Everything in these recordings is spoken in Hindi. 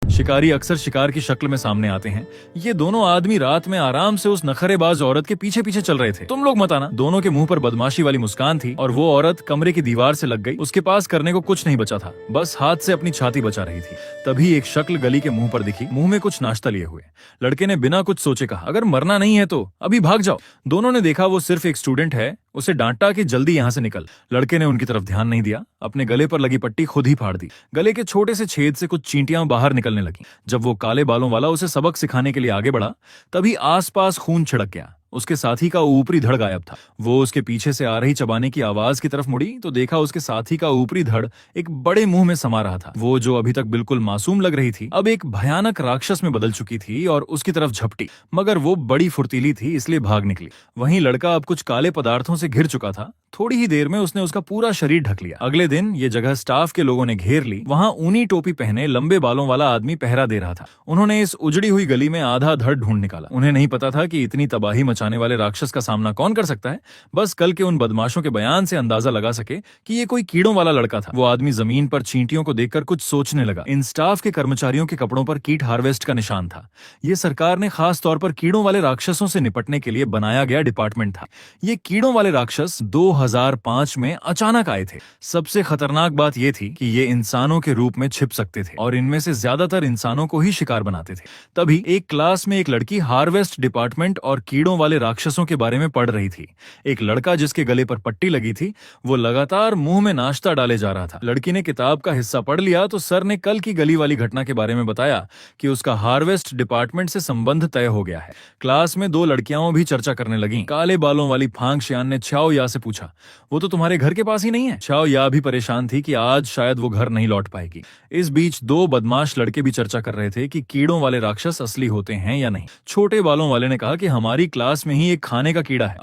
शिकारी अक्सर शिकार की शक्ल में सामने आते हैं। ये दोनों आदमी रात में आराम से उस नखरेबाज औरत के पीछे पीछे चल रहे थे। तुम लोग मत आना। दोनों के मुंह पर बदमाशी वाली मुस्कान थी और वो औरत कमरे की दीवार से लग गई। उसके पास करने को कुछ नहीं बचा था, बस हाथ से अपनी छाती बचा रही थी। तभी एक शक्ल गली के मुंह पर दिखी, मुंह में कुछ नाश्ता लिए हुए। लड़के ने बिना कुछ सोचे कहा, अगर मरना नहीं है तो अभी भाग जाओ। दोनों ने देखा वो सिर्फ एक स्टूडेंट है, उसे डांटा कि जल्दी यहाँ से निकल। लड़के ने उनकी तरफ ध्यान नहीं दिया, अपने गले पर लगी पट्टी खुद ही फाड़ दी। गले के छोटे से छेद से कुछ चींटियां बाहर निकलने लगी। जब वो काले बालों वाला उसे सबक सिखाने के लिए आगे बढ़ा, तभी आसपास खून छिड़क गया। उसके साथी का ऊपरी धड़ गायब था। वो उसके पीछे से आ रही चबाने की आवाज की तरफ मुड़ी तो देखा उसके साथी का ऊपरी धड़ एक बड़े मुंह में समा रहा था। वो जो अभी तक बिल्कुल मासूम लग रही थी, अब एक भयानक राक्षस में बदल चुकी थी और उसकी तरफ झपटी। मगर वो बड़ी फुर्तीली थी, इसलिए भाग निकली। वहीं लड़का अब कुछ काले पदार्थों से घिर चुका था। थोड़ी ही देर में उसने उसका पूरा शरीर ढक लिया। अगले दिन ये जगह स्टाफ के लोगों ने घेर ली। वहां ऊनी टोपी पहने लंबे बालों वाला आदमी पहरा दे रहा था। उन्होंने इस उजड़ी हुई गली में आधा धड़ ढूंढ निकाला। उन्हें नहीं पता था कि इतनी तबाही मचाने वाले राक्षस का सामना कौन कर सकता है। बस कल के उन बदमाशों के बयान से अंदाजा लगा सके कि ये कोई कीड़ों वाला लड़का था। वो आदमी जमीन पर चींटियों को देखकर कुछ सोचने लगा। इन स्टाफ के कर्मचारियों के कपड़ों पर कीट हार्वेस्ट का निशान था। ये सरकार ने खास तौर पर कीड़ों वाले राक्षसों से निपटने के लिए बनाया गया डिपार्टमेंट था। ये कीड़ों वाले राक्षस 2005 में अचानक आए थे। सबसे खतरनाक बात यह थी कि ये इंसानों के रूप में छिप सकते थे और इनमें से ज्यादातर इंसानों को ही शिकार बनाते थे। तभी एक क्लास में एक लड़की हार्वेस्ट डिपार्टमेंट और कीड़ों वाले राक्षसों के बारे में पढ़ रही थी। एक लड़का जिसके गले पर पट्टी लगी थी, वो लगातार मुंह में नाश्ता डाले जा रहा था। लड़की ने किताब का हिस्सा पढ़ लिया तो सर ने कल की गली वाली घटना के बारे में बताया कि उसका हार्वेस्ट डिपार्टमेंट से संबंध तय हो गया है। क्लास में दो लड़कियां भी चर्चा करने लगी। काले बालों वाली फांग शियान ने छाओ या से पूछा, वो तो तुम्हारे घर के पास ही नहीं है? छाओ या भी परेशान थी कि आज शायद वो घर नहीं लौट पाएगी। इस बीच दो बदमाश लड़के भी चर्चा कर रहे थे कि कीड़ों वाले राक्षस असली होते हैं या नहीं। छोटे बालों वाले ने कहा कि हमारी क्लास में ही एक खाने का कीड़ा है।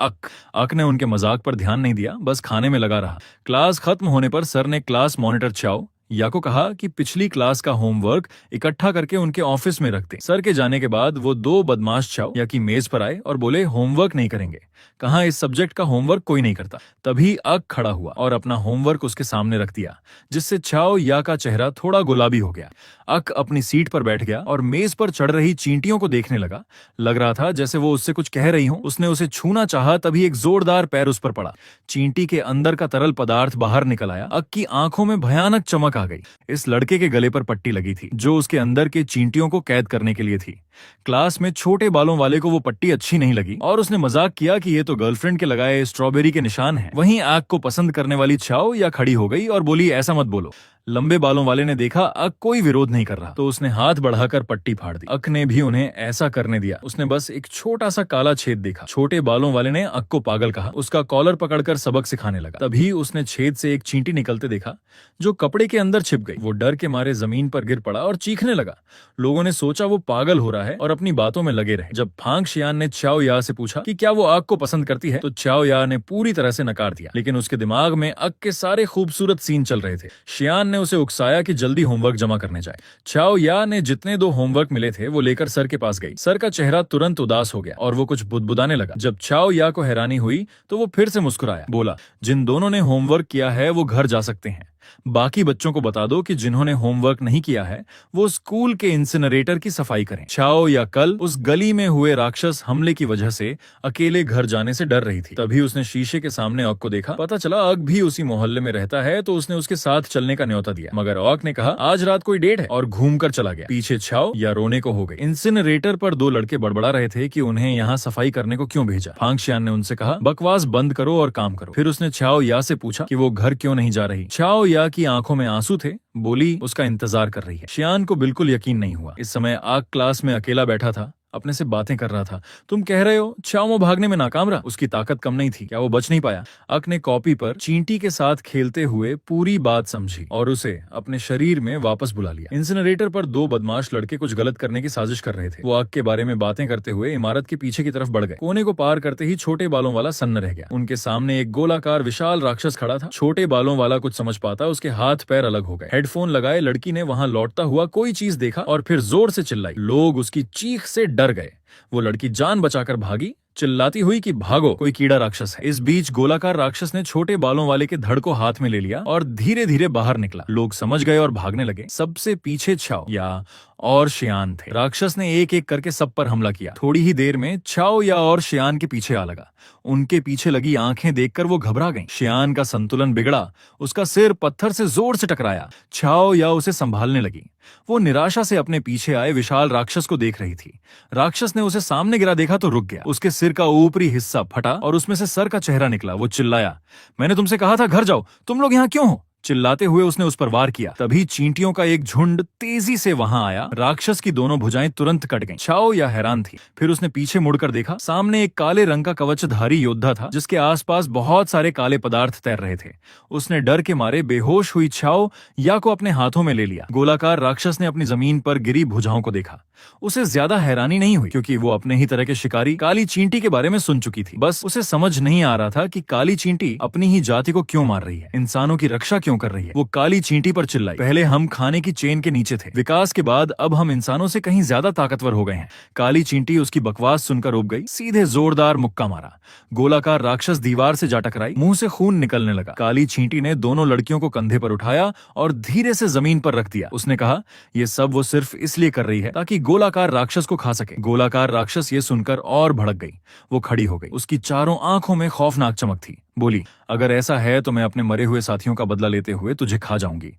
अक ने उनके मजाक पर ध्यान नहीं दिया, बस खाने में लगा रहा। क्लास खत्म होने पर सर ने क्लास मॉनिटर छाओ या को कहा कि पिछली क्लास का होमवर्क इकट्ठा करके उनके ऑफिस में रख दे। सर के जाने के बाद वो दो बदमाश छाओ या की मेज पर आए और बोले, होमवर्क नहीं करेंगे। कहा, इस सब्जेक्ट का होमवर्क कोई नहीं करता। तभी अक खड़ा हुआ और अपना होमवर्क उसके सामने रख दिया, जिससे छाओ या का चेहरा थोड़ा गुलाबी हो गया। अक अपनी सीट पर बैठ गया और मेज पर चढ़ रही चींटियों को देखने लगा। लग रहा था जैसे वो उससे कुछ कह रही हो। उसने उसे छूना चाहा, तभी एक जोरदार पैर उस पर पड़ा। चींटी के अंदर का तरल पदार्थ बाहर निकल आया। अक की आंखों में भयानक चमक आ गई। इस लड़के के गले पर पट्टी लगी थी, जो उसके अंदर के चींटियों को कैद करने के लिए थी। क्लास में छोटे बालों वाले को वो पट्टी अच्छी नहीं लगी और उसने मजाक किया कि ये तो गर्लफ्रेंड के लगाए स्ट्रॉबेरी के निशान हैं। वहीं आग को पसंद करने वाली छाओ या खड़ी हो गई और बोली, ऐसा मत बोलो। लंबे बालों वाले ने देखा अक कोई विरोध नहीं कर रहा तो उसने हाथ बढ़ाकर पट्टी फाड़ दी। अक ने भी उन्हें ऐसा करने दिया। उसने बस एक छोटा सा काला छेद देखा। छोटे बालों वाले ने अक को पागल कहा। उसका कॉलर पकड़कर सबक सिखाने लगा। तभी उसने छेद से एक चींटी निकलते देखा जो कपड़े के अंदर छिप गई। वो डर के मारे जमीन पर गिर पड़ा और चीखने लगा। लोगों ने सोचा वो पागल हो रहा है और अपनी बातों में लगे रहे। जब फांग शियान ने छाओ या से पूछा कि क्या वो आग को पसंद करती है, तो छाओ या ने पूरी तरह से नकार दिया। लेकिन उसके दिमाग में अक के सारे खूबसूरत सीन चल रहे थे। शियान ने उसे उकसाया कि जल्दी होमवर्क जमा करने जाए। छाओ या ने जितने दो होमवर्क मिले थे वो लेकर सर के पास गई। सर का चेहरा तुरंत उदास हो गया और वो कुछ बुदबुदाने लगा। जब छाओ या को हैरानी हुई तो वो फिर से मुस्कुराया। बोला, जिन दोनों ने होमवर्क किया है वो घर जा सकते हैं। बाकी बच्चों को बता दो कि जिन्होंने होमवर्क नहीं किया है वो स्कूल के इंसिनरेटर की सफाई करें। छाओ या कल उस गली में हुए राक्षस हमले की वजह से अकेले घर जाने से डर रही थी। तभी उसने शीशे के सामने अक को देखा। पता चला अक भी उसी मोहल्ले में रहता है, तो उसने उसके साथ चलने का न्योता दिया। मगर अक ने कहा, आज रात कोई डेट है, और घूमकर चला गया। पीछे छाओ या रोने को हो गई। इंसिनरेटर पर दो लड़के बड़बड़ा रहे थे कि उन्हें यहाँ सफाई करने को क्यों भेजा। फांग शियान ने उनसे कहा, बकवास बंद करो और काम करो। फिर उसने छाओ या से पूछा कि वो घर क्यों नहीं जा रही। छाओ या की आंखों में आंसू थे। बोली, उसका इंतजार कर रही है। शियान को बिल्कुल यकीन नहीं हुआ। इस समय आग क्लास में अकेला बैठा था, अपने से बातें कर रहा था। तुम कह रहे हो छाओ भागने में नाकाम रहा? उसकी ताकत कम नहीं थी क्या? वो बच नहीं पाया? अक ने कॉपी पर चींटी के साथ खेलते हुए पूरी बात समझी और उसे अपने शरीर में वापस बुला लिया। इंसिनरेटर पर दो बदमाश लड़के कुछ गलत करने की साजिश कर रहे थे। वो अक के बारे में बातें करते हुए इमारत के पीछे की तरफ बढ़ गए। कोने को पार करते ही छोटे बालों वाला सन्न रह गया। उनके सामने एक गोलाकार विशाल राक्षस खड़ा था। छोटे बालों वाला कुछ समझ पाता उसके हाथ पैर अलग हो गए। हेडफोन लगाए लड़की ने वहां लौटता हुआ कोई चीज देखा और फिर जोर से चिल्लाई। लोग उसकी चीख से डर गए। वो लड़की जान बचाकर भागी, चिल्लाती हुई कि भागो, कोई कीड़ा राक्षस है। इस बीच गोलाकार राक्षस ने छोटे बालों वाले के धड़ को हाथ में ले लिया और धीरे धीरे बाहर निकला। लोग समझ गए और भागने लगे। सबसे पीछे छाओ या और शियान थे। राक्षस ने एक एक करके सब पर हमला किया। थोड़ी ही देर में छाओ या और शियान के पीछे आ लगा। उनके पीछे लगी आंखें देखकर वो घबरा गईं। शियान का संतुलन बिगड़ा, उसका सिर पत्थर से जोर से टकराया। छाओ या उसे संभालने लगी। वो निराशा से अपने पीछे आए विशाल राक्षस को देख रही थी। राक्षस ने उसे सामने गिरा देखा तो रुक गया। उसके सिर का ऊपरी हिस्सा फटा और उसमें से सर का चेहरा निकला। वो चिल्लाया, मैंने तुमसे कहा था घर जाओ, तुम लोग यहाँ क्यों हो? चिल्लाते हुए उसने उस पर वार किया। तभी चींटियों का एक झुंड तेजी से वहां आया। राक्षस की दोनों भुजाएं तुरंत कट गईं। छाओ या हैरान थी। फिर उसने पीछे मुड़कर देखा, सामने एक काले रंग का कवचधारी योद्धा था जिसके आसपास बहुत सारे काले पदार्थ तैर रहे थे। उसने डर के मारे बेहोश हुई छाओ या को अपने हाथों में ले लिया। गोलाकार राक्षस ने अपनी जमीन पर गिरी भुजाओं को देखा। उसे ज्यादा हैरानी नहीं हुई क्योंकि वो अपने ही तरह के शिकारी काली चींटी के बारे में सुन चुकी थी। बस उसे समझ नहीं आ रहा था कि काली चींटी अपनी ही जाति को क्यों मार रही है, इंसानों की रक्षा क्यों कर रही है। वो काली चींटी पर चिल्लाई, पहले हम खाने की चेन के नीचे थे, विकास के बाद अब हम इंसानों से कहीं ज्यादा ताकतवर हो गए हैं। काली चींटी उसकी बकवास सुनकर उब गई, सीधे जोरदार मुक्का मारा। गोलाकार राक्षस दीवार से जा टकराई, मुंह से खून निकलने लगा। काली चींटी ने दोनों लड़कियों को कंधे पर उठाया और धीरे से जमीन पर रख दिया। उसने कहा, यह सब वो सिर्फ इसलिए कर रही है ताकि गोलाकार राक्षस को खा सके। गोलाकार राक्षस ये सुनकर और भड़क गई। वो खड़ी हो गई, उसकी चारों आंखों में खौफनाक चमक थी। बोली, अगर ऐसा है तो मैं अपने मरे हुए साथियों का बदला लेते हुए तुझे खा जाऊंगी।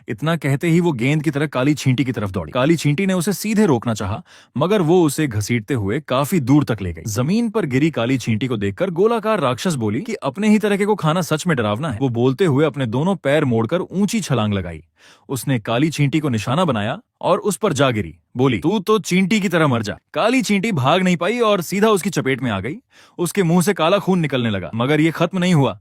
इतना कहते ही वो गेंद की तरह काली चींटी की तरफ दौड़ी। काली चींटी ने उसे सीधे रोकना चाहा, मगर वो उसे घसीटते हुए काफी दूर तक ले गई। जमीन पर गिरी काली चींटी को देखकर गोलाकार राक्षस बोली कि अपने ही तरह को खाना सच में डरावना है। वो बोलते हुए अपने दोनों पैर मोड़कर ऊंची छलांग लगाई। उसने काली चींटी को निशाना बनाया और उस पर जा गिरी। बोली, तू तो चींटी की तरह मर जा। काली चींटी भाग नहीं पाई और सीधा उसकी चपेट में आ गई। उसके मुंह से काला खून निकलने लगा, मगर ये खत्म नहीं हुआ।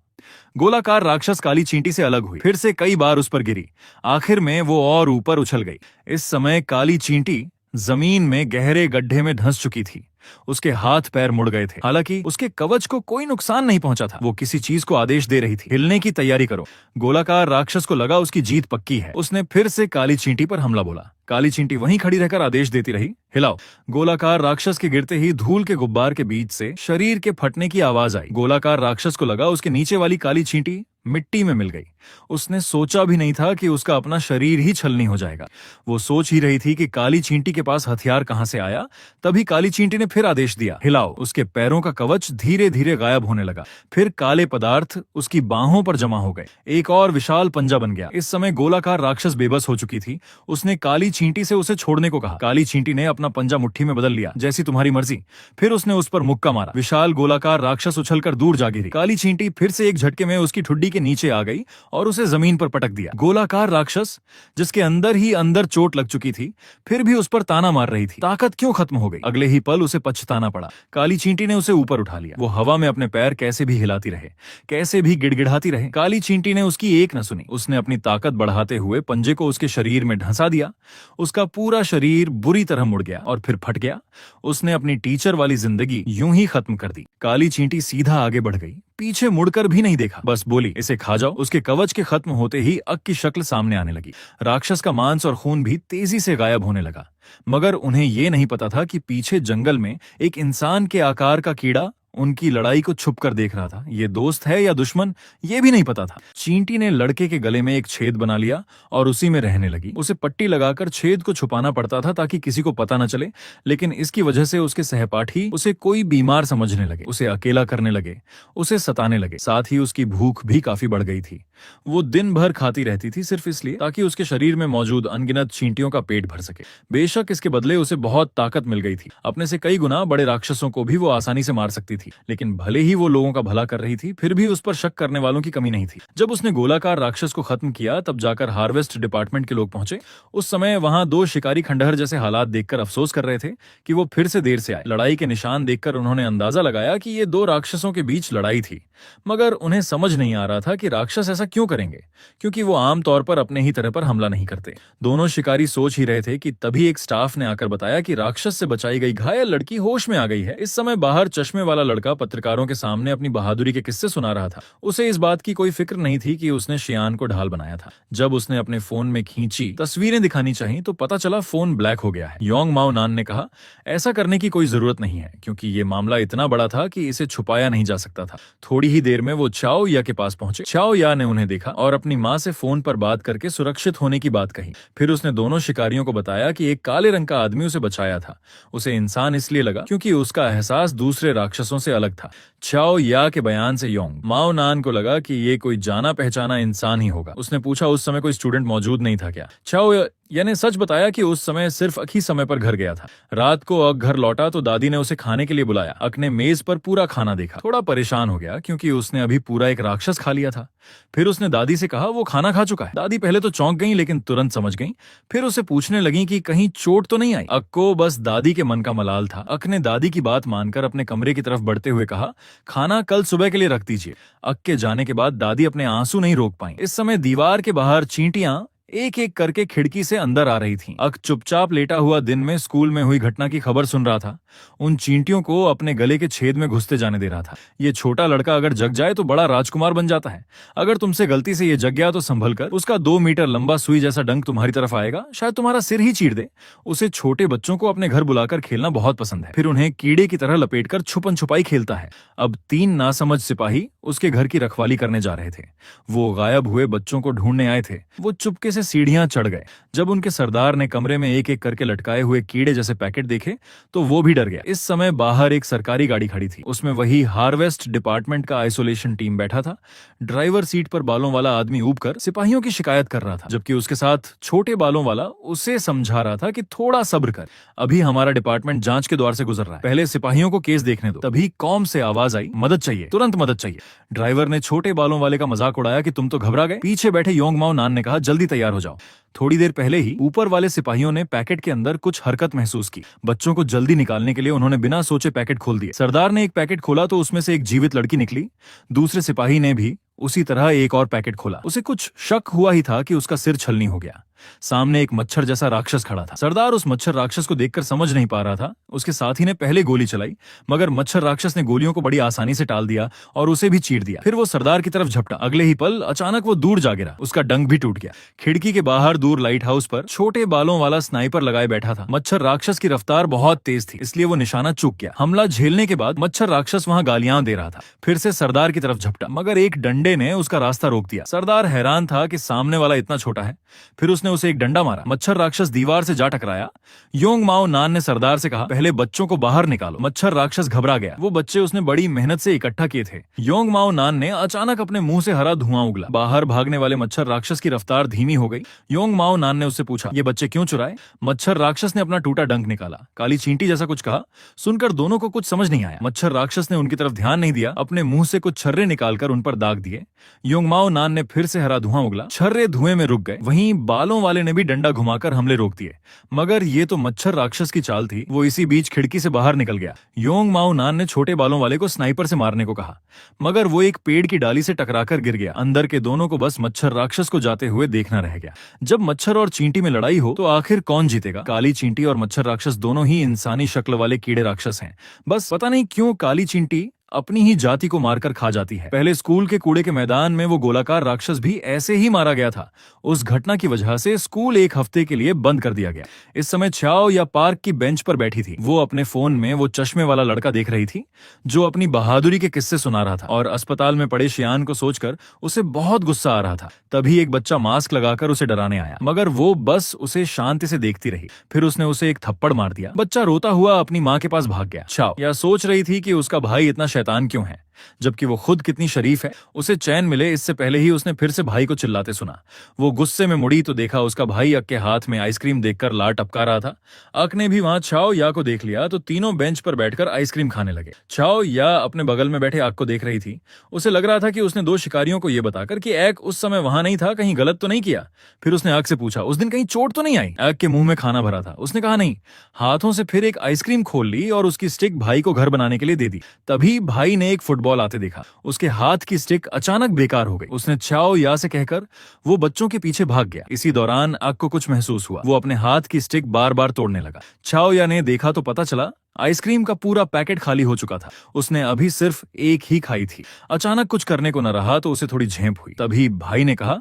गोलाकार राक्षस काली चींटी से अलग हुई, फिर से कई बार उस पर गिरी। आखिर में वो और ऊपर उछल गई। इस समय काली चींटी जमीन में गहरे गड्ढे में धंस चुकी थी। उसके हाथ पैर मुड़ गए थे। हालांकि उसके कवच को कोई नुकसान नहीं पहुंचा था। वो किसी चीज को आदेश दे रही थी, हिलने की तैयारी करो। गोलाकार राक्षस को लगा उसकी जीत पक्की है। उसने फिर से काली चींटी पर हमला बोला। काली चींटी वहीं खड़ी रहकर आदेश देती रही, हिलाओ। गोलाकार राक्षस के गिरते ही धूल के गुब्बार के बीच से शरीर के फटने की आवाज आई। गोलाकार राक्षस को लगा उसके नीचे वाली काली चींटी मिट्टी में मिल गई। उसने सोचा भी नहीं था कि उसका अपना शरीर ही छलनी हो जाएगा। वो सोच ही रही थी कि काली चींटी के पास हथियार कहां से आया। तभी काली चींटी ने फिर आदेश दिया, हिलाओ। उसके पैरों का कवच धीरे धीरे गायब होने लगा। फिर काले पदार्थ उसकी बाहों पर जमा हो गए। एक और विशाल पंजा बन गया। इस समय गोलाकार राक्षस बेबस हो चुकी थी। उसने काली चींटी से उसे छोड़ने को कहा। काली चींटी ने अपना पंजा मुट्ठी में बदल लिया, जैसी तुम्हारी मर्जी। फिर उसने उस पर मुक्का मारा। विशाल गोलाकार राक्षस उछलकर दूर जा गिरी। काली चींटी फिर से एक झटके में उसकी ठुड्डी के नीचे आ गई और उसे जमीन पर पटक दिया। गोलाकार राक्षस, जिसके अंदर ही अंदर चोट लग चुकी थी, फिर भी उस पर ताना मार रही थी। ताकत क्यों खत्म हो गई? अगले ही पल उसे पछताना पड़ा। काली चींटी ने उसे ऊपर उठा लिया। वो हवा में अपने पैर कैसे भी हिलाती रहे, कैसे भी गिड़गिड़ाती रहे, काली चींटी ने उसकी एक न सुनी। उसने अपनी ताकत बढ़ाते हुए पंजे को उसके शरीर में ढंसा दिया। उसका पूरा शरीर बुरी तरह मुड़ गया और फिर फट गया। उसने अपनी टीचर वाली जिंदगी यूं ही खत्म कर दी। काली चींटी सीधा आगे बढ़ गई, पीछे मुड़कर भी नहीं देखा। बस बोली, इसे खा जाओ। उसके कवच के खत्म होते ही अक की शक्ल सामने आने लगी। राक्षस का मांस और खून भी तेजी से गायब होने लगा। मगर उन्हें ये नहीं पता था कि पीछे जंगल में एक इंसान के आकार का कीड़ा उनकी लड़ाई को छुप कर देख रहा था। ये दोस्त है या दुश्मन, ये भी नहीं पता था। चींटी ने लड़के के गले में एक छेद बना लिया और उसी में रहने लगी। उसे पट्टी लगाकर छेद को छुपाना पड़ता था ताकि किसी को पता न चले, लेकिन इसकी वजह से उसके सहपाठी उसे कोई बीमार समझने लगे, उसे अकेला करने लगे, उसे सताने लगे। साथ ही उसकी भूख भी काफी बढ़ गई थी। वो दिन भर खाती रहती थी सिर्फ इसलिए ताकि उसके शरीर में मौजूद अनगिनत चींटियों का पेट भर सके। बेशक इसके बदले उसे बहुत ताकत मिल गई थी। अपने से कई गुना बड़े राक्षसों को भी वो आसानी से मार सकती थी। लेकिन भले ही वो लोगों का भला कर रही थी, फिर भी उस पर शक करने वालों की कमी नहीं थी। जब उसने गोलाकार राक्षस को खत्म किया तब जाकर हार्वेस्ट डिपार्टमेंट के लोग पहुंचे। उस समय वहां दो शिकारी खंडहर जैसे हालात देखकर अफसोस कर रहे थे कि वो फिर से देर से आए। लड़ाई के निशान देखकर उन्होंने अंदाजा लगाया कि ये दो राक्षसों के बीच लड़ाई थी, मगर उन्हें समझ नहीं आ रहा था कि राक्षस ऐसा क्यों करेंगे, क्योंकि वो आमतौर पर अपने ही तरह पर हमला नहीं करते। दोनों शिकारी सोच ही रहे थे कि तभी एक स्टाफ ने आकर बताया कि राक्षस से बचाई गई घायल लड़की होश में आ गई है। इस समय बाहर चश्मे वाला लड़का पत्रकारों के सामने अपनी बहादुरी के किस्से सुना रहा था। उसे इस बात की कोई फिक्र नहीं थी कि उसने शियान को ढाल बनाया था। जब उसने अपने फोन में खींची तस्वीरें दिखानी चाहिए तो पता चला फोन ब्लैक हो गया है। योंग माओ नान ने कहा, ऐसा करने की कोई जरूरत नहीं है, क्योंकि ये मामला इतना बड़ा था कि इसे छुपाया नहीं जा सकता था। थोड़ी ही देर में वो चाओ या के पास पहुंचे। चाओ या ने उन्हें देखा और अपनी माँ से फोन पर बात करके सुरक्षित होने की बात कही। फिर उसने दोनों शिकारियों को बताया कि एक काले रंग का आदमी उसे बचाया था। उसे इंसान इसलिए लगा क्योंकि उसका एहसास दूसरे राक्षसों से अलग था। चाओ या के बयान से योंग माओ नान को लगा कि ये कोई जाना पहचाना इंसान ही होगा। उसने पूछा उस समय कोई स्टूडेंट मौजूद नहीं था क्या? चाओ या ने सच बताया कि उस समय सिर्फ अक ही समय पर घर गया था। रात को अक घर लौटा तो दादी ने उसे खाने के लिए बुलाया। अक ने मेज पर पूरा खाना देखा, थोड़ा परेशान हो गया क्योंकि उसने अभी पूरा एक राक्षस खा लिया था। फिर उसने दादी से कहा वो खाना खा चुका है। दादी पहले तो चौंक गई लेकिन तुरंत समझ गई। फिर उसे पूछने लगी कि कहीं चोट तो नहीं आई। अक को बस दादी के मन का मलाल था। अक ने दादी की बात मानकर अपने कमरे की तरफ बढ़ते हुए कहा खाना कल सुबह के लिए रख दीजिए। अक के जाने के बाद दादी अपने आंसू नहीं रोक पाई। इस समय दीवार के बाहर चींटियां एक एक करके खिड़की से अंदर आ रही थीं। अक चुपचाप लेटा हुआ दिन में स्कूल में हुई घटना की खबर सुन रहा था। उन चींटियों को अपने गले के छेद में घुसते जाने दे रहा था। ये छोटा लड़का अगर जग जाए तो बड़ा राजकुमार बन जाता है। अगर तुमसे गलती से ये जग गया तो संभल कर, उसका 2 मीटर लंबा सुई जैसा डंक तुम्हारी तरफ आएगा, शायद तुम्हारा सिर ही चीर दे। उसे छोटे बच्चों को अपने घर बुलाकर खेलना बहुत पसंद है। फिर उन्हें कीड़े की तरह लपेटकर छुपन छुपाई खेलता है। अब 3 नासमझ सिपाही उसके घर की रखवाली करने जा रहे थे। वो गायब हुए बच्चों को ढूंढने आए थे। वो चुपके से सीढ़ियां चढ़ गए। जब उनके सरदार ने कमरे में एक एक करके लटकाए हुए कीड़े जैसे पैकेट देखे तो वो भी डर गया। इस समय बाहर एक सरकारी गाड़ी खड़ी थी। उसमें वही हार्वेस्ट डिपार्टमेंट का आइसोलेशन टीम बैठा था। ड्राइवर सीट पर बालों वाला आदमी ऊबकर सिपाहियों की शिकायत कर रहा था, जबकि उसके साथ छोटे बालों वाला उसे समझा रहा था कि थोड़ा सब्र कर, अभी हमारा डिपार्टमेंट जांच के द्वार से गुजर रहा है, पहले सिपाहियों को केस देखने दो। तभी कॉम से आवाज आई मदद चाहिए, तुरंत मदद चाहिए। ड्राइवर ने छोटे बालों वाले का मजाक उड़ाया कि तुम तो घबरा गए। पीछे बैठे योंग माओ नान ने कहा जल्दी तैयार हो जाओ। थोड़ी देर पहले ही ऊपर वाले सिपाहियों ने पैकेट के अंदर कुछ हरकत महसूस की। बच्चों को जल्दी निकालने के लिए उन्होंने बिना सोचे पैकेट खोल दिए। सरदार ने एक पैकेट खोला तो उसमें से एक जीवित लड़की निकली। दूसरे सिपाही ने भी उसी तरह एक और पैकेट खोला। उसे कुछ शक हुआ ही था कि उसका सिर छलनी हो गया। सामने एक मच्छर जैसा राक्षस खड़ा था। सरदार उस मच्छर राक्षस को देखकर समझ नहीं पा रहा था। उसके साथी ने पहले गोली चलाई, मगर मच्छर राक्षस ने गोलियों को बड़ी आसानी से टाल दिया और उसे भी चीर दिया। फिर वो सरदार की तरफ झपटा। अगले ही पल अचानक वो दूर जा गिरा। उसका डंक भी टूट गया। खिड़की के बाहर दूर लाइट हाउस पर छोटे बालों वाला स्नाइपर लगाए बैठा था। मच्छर राक्षस की रफ्तार बहुत तेज थी, इसलिए वो निशाना चूक गया। हमला झेलने के बाद मच्छर राक्षस वहां गालियां दे रहा था। फिर से सरदार की तरफ झपटा, मगर एक डंडे ने उसका रास्ता रोक दिया। सरदार हैरान था कि सामने वाला इतना छोटा है। फिर उसने उसे एक डंडा मारा। मच्छर राक्षस दीवार से जा टकराया। योंग माओ नान ने सरदार से कहा पहले बच्चों को बाहर निकालो। मच्छर राक्षस घबरा गया। वो बच्चे उसने बड़ी मेहनत से इकट्ठा किए थे। योंग माओ नान ने अचानक अपने मुंह से हरा धुआं उगला। बाहर भागने वाले मच्छर राक्षस की रफ्तार धीमी हो गई। योंग माओ नान ने उससे पूछा ये बच्चे क्यों चुराए? मच्छर राक्षस ने अपना टूटा डंक निकाला। काली चींटी जैसा कुछ कहा। सुनकर दोनों को कुछ समझ नहीं आया। मच्छर राक्षस ने उनकी तरफ ध्यान नहीं दिया। अपने मुंह से कुछ छर्रे निकालकर उन पर दाग दिए। योंग माओ नान ने फिर से हरा धुआं उगला। छर्रे धुएं में रुक गए। वहीं बालों वाले ने भी डंडा घुमाकर हमले रोक दिए। मगर ये तो मच्छर राक्षस की चाल थी। वो इसी बीच खिड़की से बाहर निकल गया। योंग माओ नान ने छोटे बालों वाले को स्नाइपर से मारने को कहा, मगर वो एक पेड़ की डाली से टकराकर गिर गया। अंदर के दोनों को बस मच्छर राक्षस को जाते हुए देखना रह गया। जब मच्छर और चींटी में लड़ाई हो तो आखिर कौन जीतेगा? काली चींटी और मच्छर राक्षस दोनों ही इंसानी शक्ल वाले कीड़े राक्षस हैं। बस पता नहीं क्यों काली चींटी अपनी ही जाति को मारकर खा जाती है। पहले स्कूल के कूड़े के मैदान में वो गोलाकार राक्षस भी ऐसे ही मारा गया था। उस घटना की वजह से स्कूल 1 हफ्ते के लिए बंद कर दिया गया। इस समय चाओ या पार्क की बेंच पर बैठी थी। वो अपने फोन में वो चश्मे वाला लड़का देख रही थी जो अपनी बहादुरी के किस्से सुना रहा था, और अस्पताल में पड़े शियान को सोचकर उसे बहुत गुस्सा आ रहा था। तभी एक बच्चा मास्क लगाकर उसे डराने आया, मगर वो बस उसे शांति से देखती रही। फिर उसने उसे एक थप्पड़ मार दिया। बच्चा रोता हुआ अपनी माँ के पास भाग गया। चाओ या सोच रही थी कि उसका भाई इतना शैतान क्यों है, जबकि वो खुद कितनी शरीफ है। उसे चैन मिले इससे पहले ही उसने फिर से भाई को चिल्लाते सुना। वो गुस्से में मुड़ी तो देखा उसका भाई अक के हाथ में आइसक्रीम देखकर लार टपका रहा था। अक ने भी वहां चाओ या को देख लिया तो तीनों बेंच पर बैठकर आइसक्रीम खाने लगे। चाओ या अपने बगल में बैठे अक को देख रही थी। उसे लग रहा था कि उसने 2 शिकारियों को यह बताकर कि अक उस समय वहां नहीं था कहीं गलत तो नहीं किया। फिर उसने अक से पूछा उस दिन कहीं चोट तो नहीं आई? अक के मुंह में खाना भरा था। उसने कहा नहीं। हाथों से फिर एक आइसक्रीम खोल ली और उसकी स्टिक भाई को घर बनाने के लिए दे दी। तभी भाई ने एक फुटबॉल आते देखा। उसके हाथ की स्टिक अचानक बेकार हो गई। उसने चाओ या से कहकर वो बच्चों के पीछे भाग गया। इसी दौरान अक को कुछ महसूस हुआ। वो अपने हाथ की स्टिक बार बार तोड़ने लगा। चाओ या ने देखा तो पता चला आइसक्रीम का पूरा पैकेट खाली हो चुका था। उसने अभी सिर्फ एक ही खाई थी। अचानक कुछ करने को न रहा तो उसे थोड़ी झेप हुई। तभी भाई ने कहा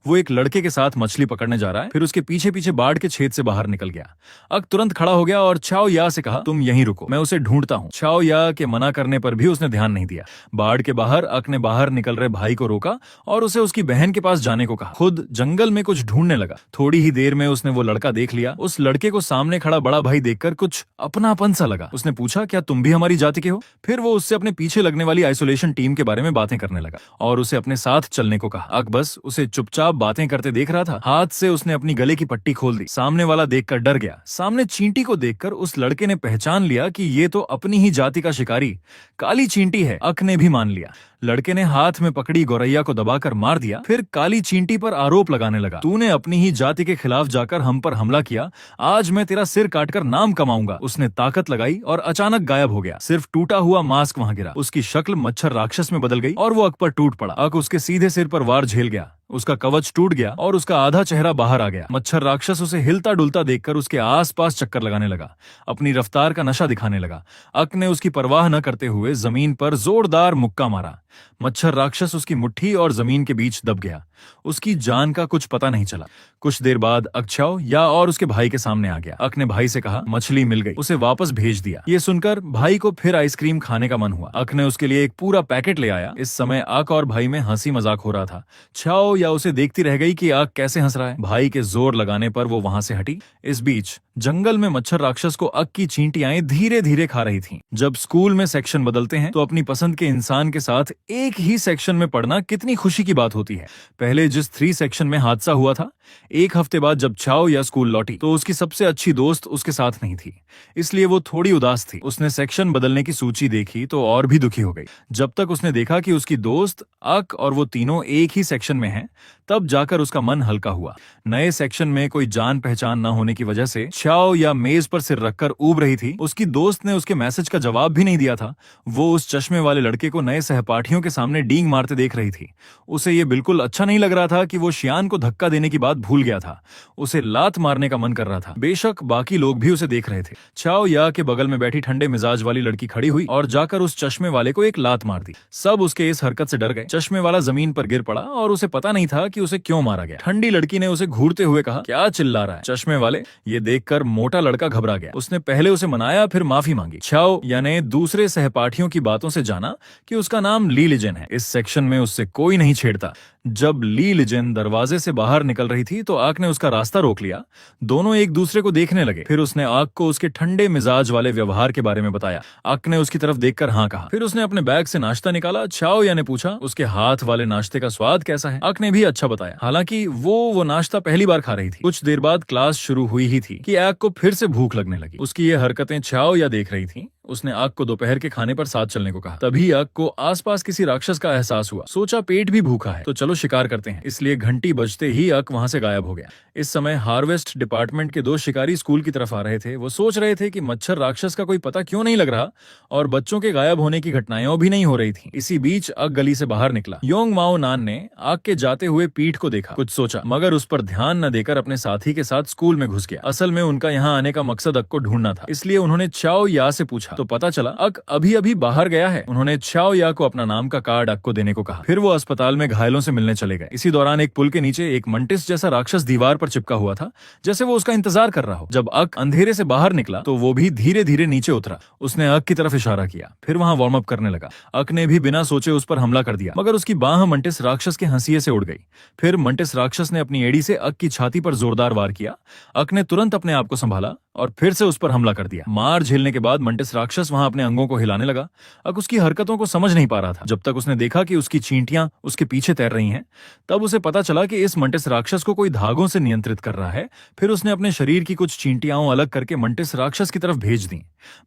वो एक लड़के के साथ मछली पकड़ने जा रहा है, फिर उसके पीछे पीछे बाढ़ के छेद से बाहर निकल गया। अक तुरंत खड़ा हो गया और छाओ या से कहा, तुम यहीं रुको, मैं उसे ढूंढता हूँ। छाओ या के मना करने पर भी उसने ध्यान नहीं दिया। बाढ़ के बाहर अक ने बाहर निकल रहे भाई को रोका और उसे उसकी बहन के पास जाने को कहा। खुद जंगल में कुछ ढूंढने लगा। थोड़ी ही देर में उसने वो लड़का देख लिया। उस लड़के को सामने खड़ा बड़ा भाई देखकर कुछ अपनापन सा लगा। उसने पूछा, क्या तुम भी हमारी जाति के हो? फिर वो उससे अपने पीछे लगने वाली आइसोलेशन टीम के बारे में बातें करने लगा और उसे अपने साथ चलने को कहा। अक बस उसे चुपचाप बातें करते देख रहा था। हाथ से उसने अपनी गले की पट्टी खोल दी। सामने वाला देखकर डर गया। सामने चींटी को देखकर उस लड़के ने पहचान लिया कि ये तो अपनी ही जाति का शिकारी काली चींटी है। अक ने भी मान लिया। लड़के ने हाथ में पकड़ी गौरैया को दबाकर मार दिया। फिर काली चींटी पर आरोप लगाने लगा, तूने अपनी ही जाति के खिलाफ जाकर हम पर हमला किया, आज मैं तेरा सिर काटकर नाम कमाऊंगा। उसने ताकत लगाई और अचानक गायब हो गया। सिर्फ टूटा हुआ मास्क वहां गिरा। उसकी शक्ल मच्छर राक्षस में बदल गई और वो अक पर टूट पड़ा। अक उसके सीधे सिर पर वार झेल गया। उसका कवच टूट गया और उसका आधा चेहरा बाहर आ गया। मच्छर राक्षस उसे हिलता डुलता देखकर उसके आसपास चक्कर लगाने लगा, अपनी रफ्तार का नशा दिखाने लगा। अक ने उसकी परवाह न करते हुए जमीन पर जोरदार मुक्का मारा। मच्छर राक्षस उसकी मुट्ठी और जमीन के बीच दब गया। उसकी जान का कुछ पता नहीं चला। कुछ देर बाद अक छाओ या और उसके भाई के सामने आ गया। अक ने भाई से कहा, मछली मिल गई। उसे वापस भेज दिया। ये सुनकर भाई को फिर आइसक्रीम खाने का मन हुआ। अक ने उसके लिए एक पूरा पैकेट ले आया। इस समय अक और भाई में हंसी मजाक हो रहा था। छाओ या उसे देखती रह गई कि अक कैसे हंस रहा है। भाई के जोर लगाने पर वो वहां से हटी। इस बीच जंगल में मच्छर राक्षस को अक की चींटियां धीरे धीरे खा रही थीं। जब स्कूल में सेक्शन बदलते हैं तो अपनी पसंद के इंसान के साथ एक ही सेक्शन में पढ़ना कितनी खुशी की बात होती है। पहले जिस 3 सेक्शन में हादसा हुआ था, एक हफ्ते बाद जब छाओ या स्कूल लौटी तो उसकी सबसे अच्छी दोस्त उसके साथ नहीं थी, इसलिए वो थोड़ी उदास थी। उसने सेक्शन बदलने की सूची देखी तो और भी दुखी हो गई। जब तक उसने देखा कि उसकी दोस्त अक और वो तीनों एक ही सेक्शन में हैं, तब जाकर उसका मन हल्का हुआ। नए सेक्शन में कोई जान पहचान न होने की वजह से छाओ या मेज पर सिर रखकर ऊब रही थी। उसकी दोस्त ने उसके मैसेज का जवाब भी नहीं दिया था। वो उस चश्मे वाले लड़के को नए सहपाठियों के सामने डींग मारते देख रही थी। उसे ये बिल्कुल अच्छा नहीं लग रहा था कि वो शियान को धक्का देने की बात भूल गया था। उसे लात मारने का मन कर रहा था। बेशक बाकी लोग भी उसे देख रहे थे। छाओ या के बगल में बैठी ठंडे मिजाज वाली लड़की खड़ी हुई और जाकर उस चश्मे वाले को एक लात मार दी। सब उसके इस हरकत से डर गए। चश्मे वाला जमीन पर गिर पड़ा और उसे पता नहीं था कि उसे क्यों मारा गया। ठंडी लड़की ने उसे घूरते हुए कहा, क्या चिल्ला रहा है? चश्मे वाले ये देखकर मोटा लड़का घबरा गया। उसने पहले उसे मनाया, फिर माफी मांगी। छाओ यानी दूसरे सहपाठियों की बातों से जाना कि उसका नाम ली लिजेन है। इस सेक्शन में उससे कोई नहीं छेड़ता। जब ली लिजेन दरवाजे से बाहर निकल रही थी तो आक ने उसका रास्ता रोक लिया। दोनों एक दूसरे को देखने लगे। फिर उसने आक को उसके ठंडे मिजाज वाले व्यवहार के बारे में बताया। आक ने उसकी तरफ देखकर हाँ कहा। फिर उसने अपने बैग से नाश्ता निकाला। छाओ या ने पूछा, उसके हाथ वाले नाश्ते का स्वाद कैसा है? आक ने भी अच्छा बताया। हालांकि वो नाश्ता पहली बार खा रही थी। कुछ देर बाद क्लास शुरू हुई ही थी कि आक को फिर से भूख लगने लगी। उसकी ये हरकतें छाओ या देख रही थी। उसने आक को दोपहर के खाने पर साथ चलने को कहा। तभी आक को आसपास किसी राक्षस का एहसास हुआ। सोचा पेट भी भूखा है तो चलो शिकार करते हैं। इसलिए घंटी बजते ही आक वहां से गायब हो गया। इस समय हार्वेस्ट डिपार्टमेंट के 2 शिकारी स्कूल की तरफ आ रहे थे। वो सोच रहे थे कि मच्छर राक्षस का कोई पता क्यों नहीं लग रहा और बच्चों के गायब होने की घटनाएं भी नहीं हो रही थी। इसी बीच आक गली से बाहर निकला। योंग माओ नान ने आक के जाते हुए पीठ को देखा, कुछ सोचा, मगर उस पर ध्यान न देकर अपने साथी के साथ स्कूल में घुस गया। असल में उनका यहाँ आने का मकसद अक को ढूंढना था, इसलिए उन्होंने छाओ या से पूछा तो पता चला अक अभी अभी बाहर गया है। उन्होंने छाओ या को अपना नाम का कार्ड अक को देने को कहा। फिर वो अस्पताल में घायलों से मिलने चले गए। इसी दौरान एक पुल के नीचे एक मंटिस जैसा राक्षस दीवार पर चिपका हुआ था, जैसे वो उसका इंतजार कर रहा हो। जब अक अंधेरे से बाहर निकला तो वो भी धीरे धीरे नीचे उतरा। उसने अक की तरफ इशारा किया, फिर वहां वार्म अप करने लगा। अक ने भी बिना सोचे उस पर हमला कर दिया, मगर उसकी बाह मंटिस राक्षस के हंसिये से उड़ गई। फिर मंटिस राक्षस ने अपनी एड़ी से अक की छाती पर जोरदार वार किया। अक ने तुरंत अपने आप को संभाला और फिर से उस पर हमला कर दिया। मार झेलने के बाद मंटिस राक्षस वहां अपने अंगों को हिलाने लगा। अक उसकी हरकतों को समझ नहीं पा रहा था। जब तक उसने देखा कि उसकी चींटियां उसके पीछे तैर रही हैं, तब उसे पता चला कि इस मंटिस राक्षस को कोई धागों से नियंत्रित कर रहा है। फिर उसने अपने शरीर की कुछ चींटियां अलग करके मंटिस राक्षस की तरफ भेज दी।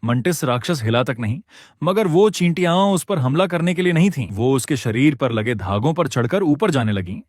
मंटिस राक्षस हिला तक नहीं, मगर वो चींटियां उस पर हमला करने के लिए नहीं थीं। वो उसके शरीर पर लगे धागों पर चढ़कर ऊपर जाने लगी।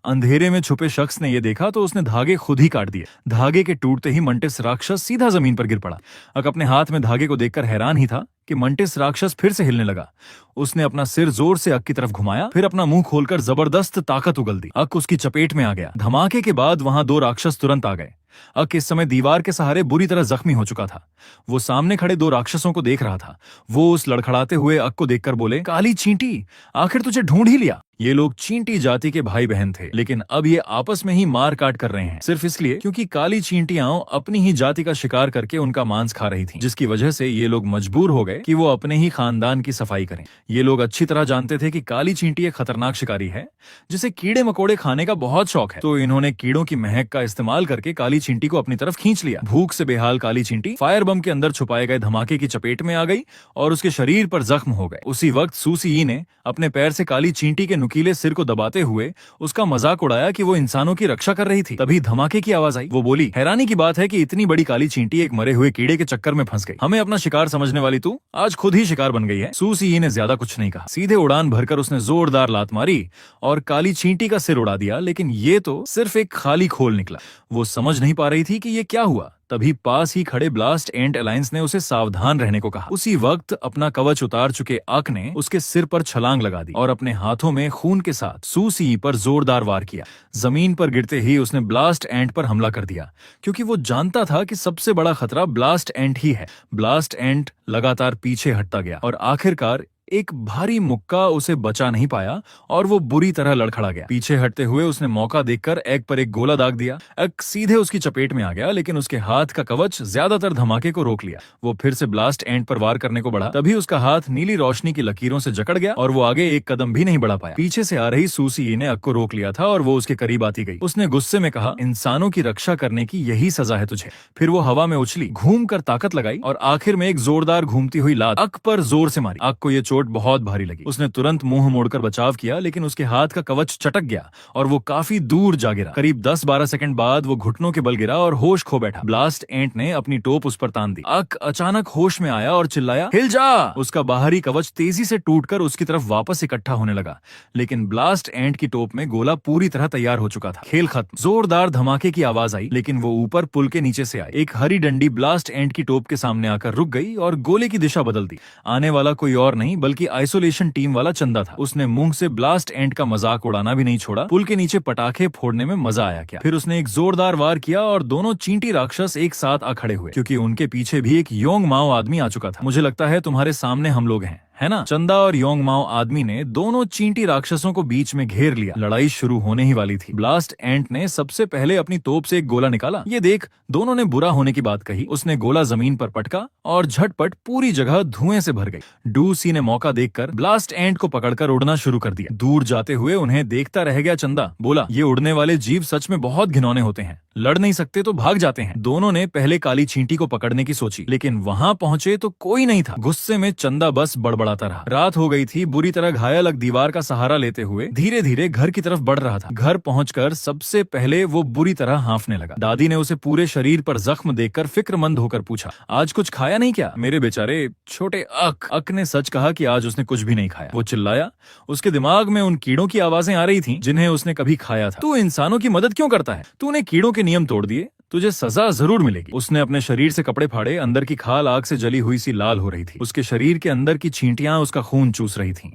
अंधेरे में छुपे शख्स ने यह देखा तो उसने धागे खुद ही काट दिए। धागे के टूटते ही मंटिस राक्षस सीधा जमीन पर गिर पड़ा। अक अपने हाथ में धागे को देखकर हैरान ही था। कि मंटिस राक्षस फिर से हिलने लगा। उसने अपना सिर जोर से अक की तरफ घुमाया, फिर अपना मुंह खोलकर जबरदस्त ताकत उगल दी। अक उसकी चपेट में आ गया। धमाके के बाद वहां 2 राक्षस तुरंत आ गए। अक इस समय दीवार के सहारे बुरी तरह जख्मी हो चुका था। वो सामने खड़े 2 राक्षसों को देख रहा था। वो उस लड़खड़ाते हुए अक को देखकर बोले, काली चींटी, आखिर तुझे ढूंढ ही लिया। ये लोग चींटी जाति के भाई बहन थे, लेकिन अब ये आपस में ही मार काट कर रहे हैं, सिर्फ इसलिए क्योंकि काली चींटियां अपनी ही जाति का शिकार करके उनका मांस खा रही थीं, जिसकी वजह से ये लोग मजबूर हो गए कि वो अपने ही खानदान की सफाई करें। ये लोग अच्छी तरह जानते थे कि काली चींटी एक खतरनाक शिकारी है जिसे कीड़े मकोड़े खाने का बहुत शौक है, तो इन्होंने कीड़ों की महक का इस्तेमाल करके काली चींटी को अपनी तरफ खींच लिया। भूख से बेहाल काली चींटी फायर बम के अंदर छुपाए गए धमाके की चपेट में आ गई और उसके शरीर पर जख्म हो गए। उसी वक्त सूसी ने अपने पैर से काली चींटी के नुकीले सिर को दबाते हुए उसका मजाक उड़ाया कि वो इंसानों की रक्षा कर रही थी। तभी धमाके की आवाज आई। वो बोली, हैरानी की बात है कि इतनी बड़ी काली चींटी एक मरे हुए कीड़े के चक्कर में फंस गई। हमें अपना शिकार समझने वाली तू आज खुद ही शिकार बन गई है। सूसी ने ज्यादा कुछ नहीं कहा, सीधे उड़ान भरकर उसने जोरदार लात मारी और काली चींटी का सिर उड़ा दिया। लेकिन ये तो सिर्फ एक खाली खोल निकला। वो समझ नहीं पा रही थी कि ये क्या हुआ। तभी पास ही खड़े ब्लास्ट एंट अलायंस ने उसे सावधान रहने को कहा। उसी वक्त अपना कवच उतार चुके अक ने उसके सिर पर छलांग लगा दी और अपने हाथों में खून के साथ सूसी पर जोरदार वार किया। जमीन पर गिरते ही उसने ब्लास्ट एंट पर हमला कर दिया, क्योंकि वो जानता था कि सबसे बड़ा खतरा ब्लास्ट एंट ही है। ब्लास्ट एंट लगातार पीछे हटता गया और आखिरकार एक भारी मुक्का उसे बचा नहीं पाया और वो बुरी तरह लड़खड़ा गया। पीछे हटते हुए उसने मौका देखकर एग पर एक गोला दाग दिया। एग सीधे उसकी चपेट में आ गया, लेकिन उसके हाथ का कवच ज्यादातर धमाके को रोक लिया। वो फिर से ब्लास्ट एंट पर वार करने को बढ़ा, तभी उसका हाथ नीली रोशनी की लकीरों से जकड़ गया और वो आगे एक कदम भी नहीं बढ़ा पाया। पीछे से आ रही सूसी ने अग को रोक लिया था और वो उसके करीब आती गई। उसने गुस्से में कहा, इंसानों की रक्षा करने की यही सजा है तुझे। फिर वो हवा में उछली, घूम कर ताकत लगाई और आखिर में एक जोरदार घूमती हुई लात अग पर जोर से मारी। अग को ये चोट बहुत भारी लगी। उसने तुरंत मुंह मोड़कर बचाव किया, लेकिन उसके हाथ का कवच चटक गया और वो काफी दूर जा गिरा। करीब 10-12 सेकंड बाद वो घुटनों के बल गिरा और होश खो बैठा। ब्लास्ट एंट ने अपनी टोप उस पर तान दी। अक अचानक होश में आया और चिल्लाया, हिल जा। उसका बाहरी कवच तेजी से टूटकर उसकी तरफ वापस इकट्ठा होने लगा, लेकिन ब्लास्ट एंट की टोप में गोला पूरी तरह तैयार हो चुका था। खेल खत्म। जोरदार धमाके की आवाज आई, लेकिन वो ऊपर पुल के नीचे से आई। एक हरी डंडी ब्लास्ट एंट की टोप के सामने आकर रुक गई और गोले की दिशा बदल दी। आने वाला कोई और नहीं बल्कि आइसोलेशन टीम वाला चंदा था। उसने मुंह से ब्लास्ट एंट का मजाक उड़ाना भी नहीं छोड़ा। पुल के नीचे पटाखे फोड़ने में मजा आया क्या। फिर उसने एक जोरदार वार किया और दोनों चींटी राक्षस एक साथ आ खड़े हुए, क्योंकि उनके पीछे भी एक योंग माओ आदमी आ चुका था। मुझे लगता है तुम्हारे सामने हम लोग हैं, है ना। चंदा और योंग माओ आदमी ने दोनों चींटी राक्षसों को बीच में घेर लिया। लड़ाई शुरू होने ही वाली थी। ब्लास्ट एंट ने सबसे पहले अपनी तोप से एक गोला निकाला। ये देख दोनों ने बुरा होने की बात कही। उसने गोला जमीन पर पटका और झटपट पूरी जगह धुएं से भर गई। डूसी ने मौका देखकर ब्लास्ट एंट को पकड़कर उड़ना शुरू कर दिया। दूर जाते हुए उन्हें देखता रह गया चंदा। बोला, ये उड़ने वाले जीव सच में बहुत घिनौने होते हैं, लड़ नहीं सकते तो भाग जाते हैं। दोनों ने पहले काली चींटी को पकड़ने की सोची, लेकिन वहां पहुंचे तो कोई नहीं था। गुस्से में चंदा बस बड़बड़ाता रहा। रात हो गई थी। बुरी तरह घायल अग दीवार का सहारा लेते हुए धीरे धीरे घर की तरफ बढ़ रहा था। घर पहुंचकर सबसे पहले वो बुरी तरह हांफने लगा। दादी ने उसे पूरे शरीर पर जख्म देखकर फिक्रमंद होकर पूछा, आज कुछ खाया नहीं क्या? मेरे बेचारे छोटे अक। अक ने सच कहा कि आज उसने कुछ भी नहीं खाया। वो चिल्लाया। उसके दिमाग में उन कीड़ों की आवाजें आ रही थीं जिन्हें उसने कभी खाया था। तू इंसानों की मदद क्यों करता है? तूने कीड़ों के नियम तोड़ दिए, तुझे सजा जरूर मिलेगी। उसने अपने शरीर से कपड़े फाड़े। अंदर की खाल आग से जली हुई सी लाल हो रही थी। उसके शरीर के अंदर की चींटियां उसका खून चूस रही थीं।